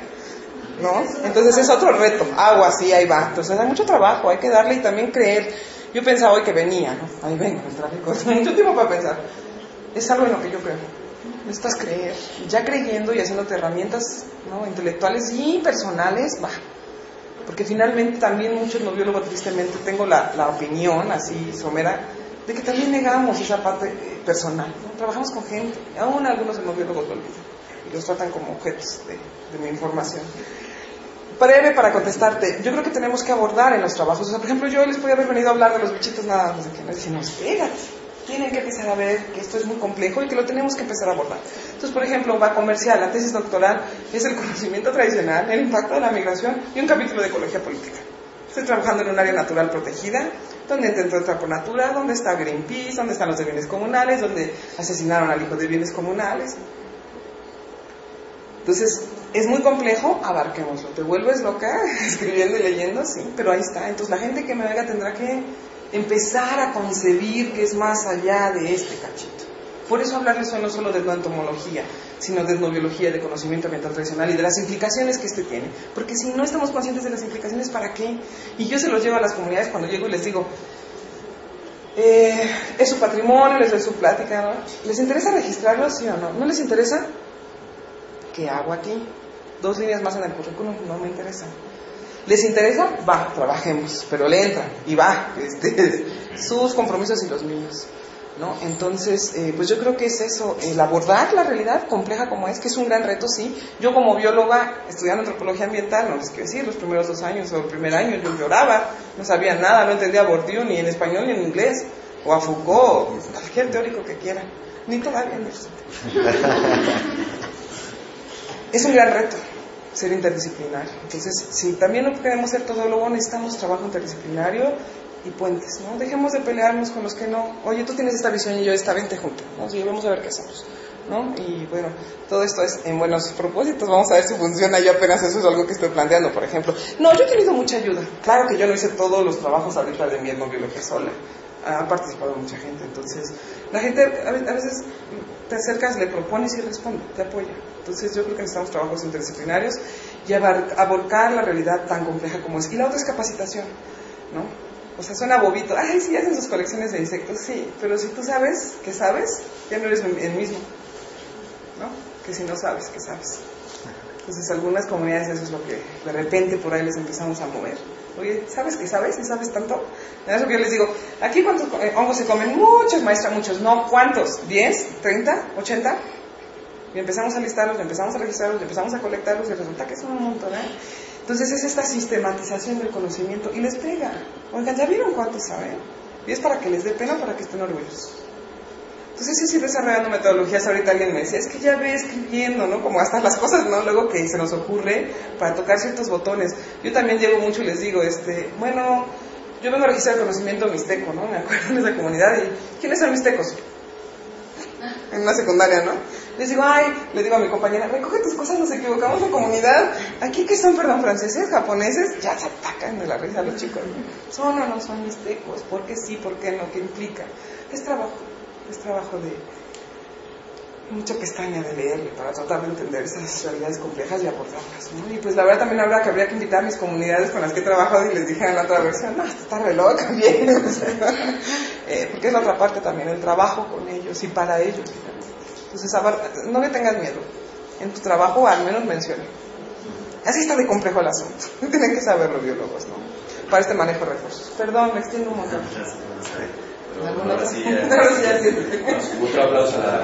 ¿no? Entonces es otro reto. Agua, sí, ahí va. Entonces hay mucho trabajo, hay que darle y también creer. Yo pensaba hoy que venía, ¿no? Ahí vengo, el tráfico. Mucho tiempo para pensar. Es algo en lo que yo creo. Necesitas creer. Ya creyendo y haciéndote herramientas, ¿no?, intelectuales y personales, va. Porque finalmente también muchos etnobiólogos, tristemente, tengo la opinión así somera, de que también negamos esa parte personal, ¿no? Trabajamos con gente, aún algunos etnobiólogos lo olvidan y los tratan como objetos de mi información. Breve para contestarte, yo creo que tenemos que abordar en los trabajos, o sea, por ejemplo, yo les podía haber venido a hablar de los bichitos nada más, de que no decimos, espérate, tienen que empezar a ver que esto es muy complejo y que lo tenemos que empezar a abordar. Entonces, por ejemplo, va comercial, la tesis doctoral es el conocimiento tradicional, el impacto de la migración y un capítulo de ecología política. Estoy trabajando en un área natural protegida ¿Dónde intentó entrar por natura? ¿Dónde está Greenpeace? ¿Dónde están los de bienes comunales? ¿Dónde asesinaron al hijo de bienes comunales? Entonces, es muy complejo, abarquémoslo. ¿Te vuelves loca escribiendo y leyendo? Sí, pero ahí está. Entonces, la gente que me oiga tendrá que empezar a concebir que es más allá de este cachito. Por eso hablarles hoy no solo de etnoentomología, sino de etnobiología, de conocimiento ambiental tradicional y de las implicaciones que este tiene. Porque si no estamos conscientes de las implicaciones, ¿para qué? Y yo se los llevo a las comunidades cuando llego y les digo, es su patrimonio, les doy su plática, ¿no? ¿Les interesa registrarlo, sí o no? ¿No les interesa? ¿Qué hago aquí? 2 líneas más en el currículum, no me interesan. ¿Les interesa? Va, trabajemos, pero le entran y va, sus compromisos y los míos, ¿no? Entonces, pues yo creo que es eso, el abordar la realidad compleja como es, que es un gran reto, sí. Yo como bióloga, estudiando antropología ambiental, no les quiero decir, los primeros 2 años o el primer año yo lloraba, no sabía nada, no entendía a Bourdieu ni en español ni en inglés, o a Foucault, o cualquier teórico que quiera, ni todavía no sé. Es un gran reto ser interdisciplinario. Entonces, si también no queremos ser todólogo, necesitamos trabajo interdisciplinario y puentes, ¿no? Dejemos de pelearnos con los que no. Oye, tú tienes esta visión y yo esta, vente junto, ¿no? Sí, vamos a ver qué hacemos, ¿no? Y bueno, todo esto es en buenos propósitos. Vamos a ver si funciona. Yo apenas eso es algo que estoy planteando, por ejemplo. No, yo he tenido mucha ayuda. Claro que yo no hice todos los trabajos ahorita de mi etnobiología sola. Ha participado mucha gente. Entonces, la gente a veces te acercas, le propones y responde, te apoya. Entonces yo creo que necesitamos trabajos interdisciplinarios y abarcar la realidad tan compleja como es. Y la otra es capacitación, ¿no? O sea, suena bobito, ay, sí, hacen sus colecciones de insectos, sí, pero si tú sabes que sabes, ya no eres el mismo, ¿no? Que si no sabes, que sabes. Entonces algunas comunidades eso es lo que de repente por ahí les empezamos a mover. Oye, ¿sabes que sabes? ¿Y sabes tanto? Es lo que yo les digo, aquí cuántos hongos se comen, muchos, maestra, muchos, no, ¿cuántos? ¿10? ¿30? ¿80? Y empezamos a listarlos, empezamos a registrarlos, empezamos a colectarlos y resulta que son un montón, ¿eh? Entonces es esta sistematización del conocimiento y les pega. Oigan, ¿ya vieron cuántos saben? Y es para que les dé pena, para que estén orgullosos. Entonces sí, desarrollando metodologías. Ahorita alguien me decía, es que ya ve escribiendo, ¿no? Como hasta las cosas, ¿no? Luego que se nos ocurre para tocar ciertos botones. Yo también llego mucho y les digo, bueno, yo vengo a registrar el conocimiento mixteco, ¿no? Me acuerdo en esa comunidad y ¿quiénes son mixtecos? En una secundaria, ¿no? Les digo, le digo a mi compañera, recoge tus cosas, nos equivocamos de comunidad. Aquí que son, perdón, franceses, japoneses, ya se atacan de la risa los chicos, ¿no? ¿Son o no son mixtecos? ¿Por qué sí? ¿Por qué no? ¿Qué implica? Es trabajo de mucha pestaña de leerle para tratar de entender esas realidades complejas y abordarlas, ¿no? Y pues la verdad también habría que invitar a mis comunidades con las que he trabajado y les dije en la otra versión, no, está re loca, bien, porque es la otra parte también, el trabajo con ellos y para ellos. Entonces, no le tengas miedo. En tu trabajo al menos mencione. Así está de complejo el asunto. Tienen que saber los biólogos, ¿no? Para este manejo de recursos. Perdón, me extiendo un montón. Bueno, ahora sí, otro aplauso a la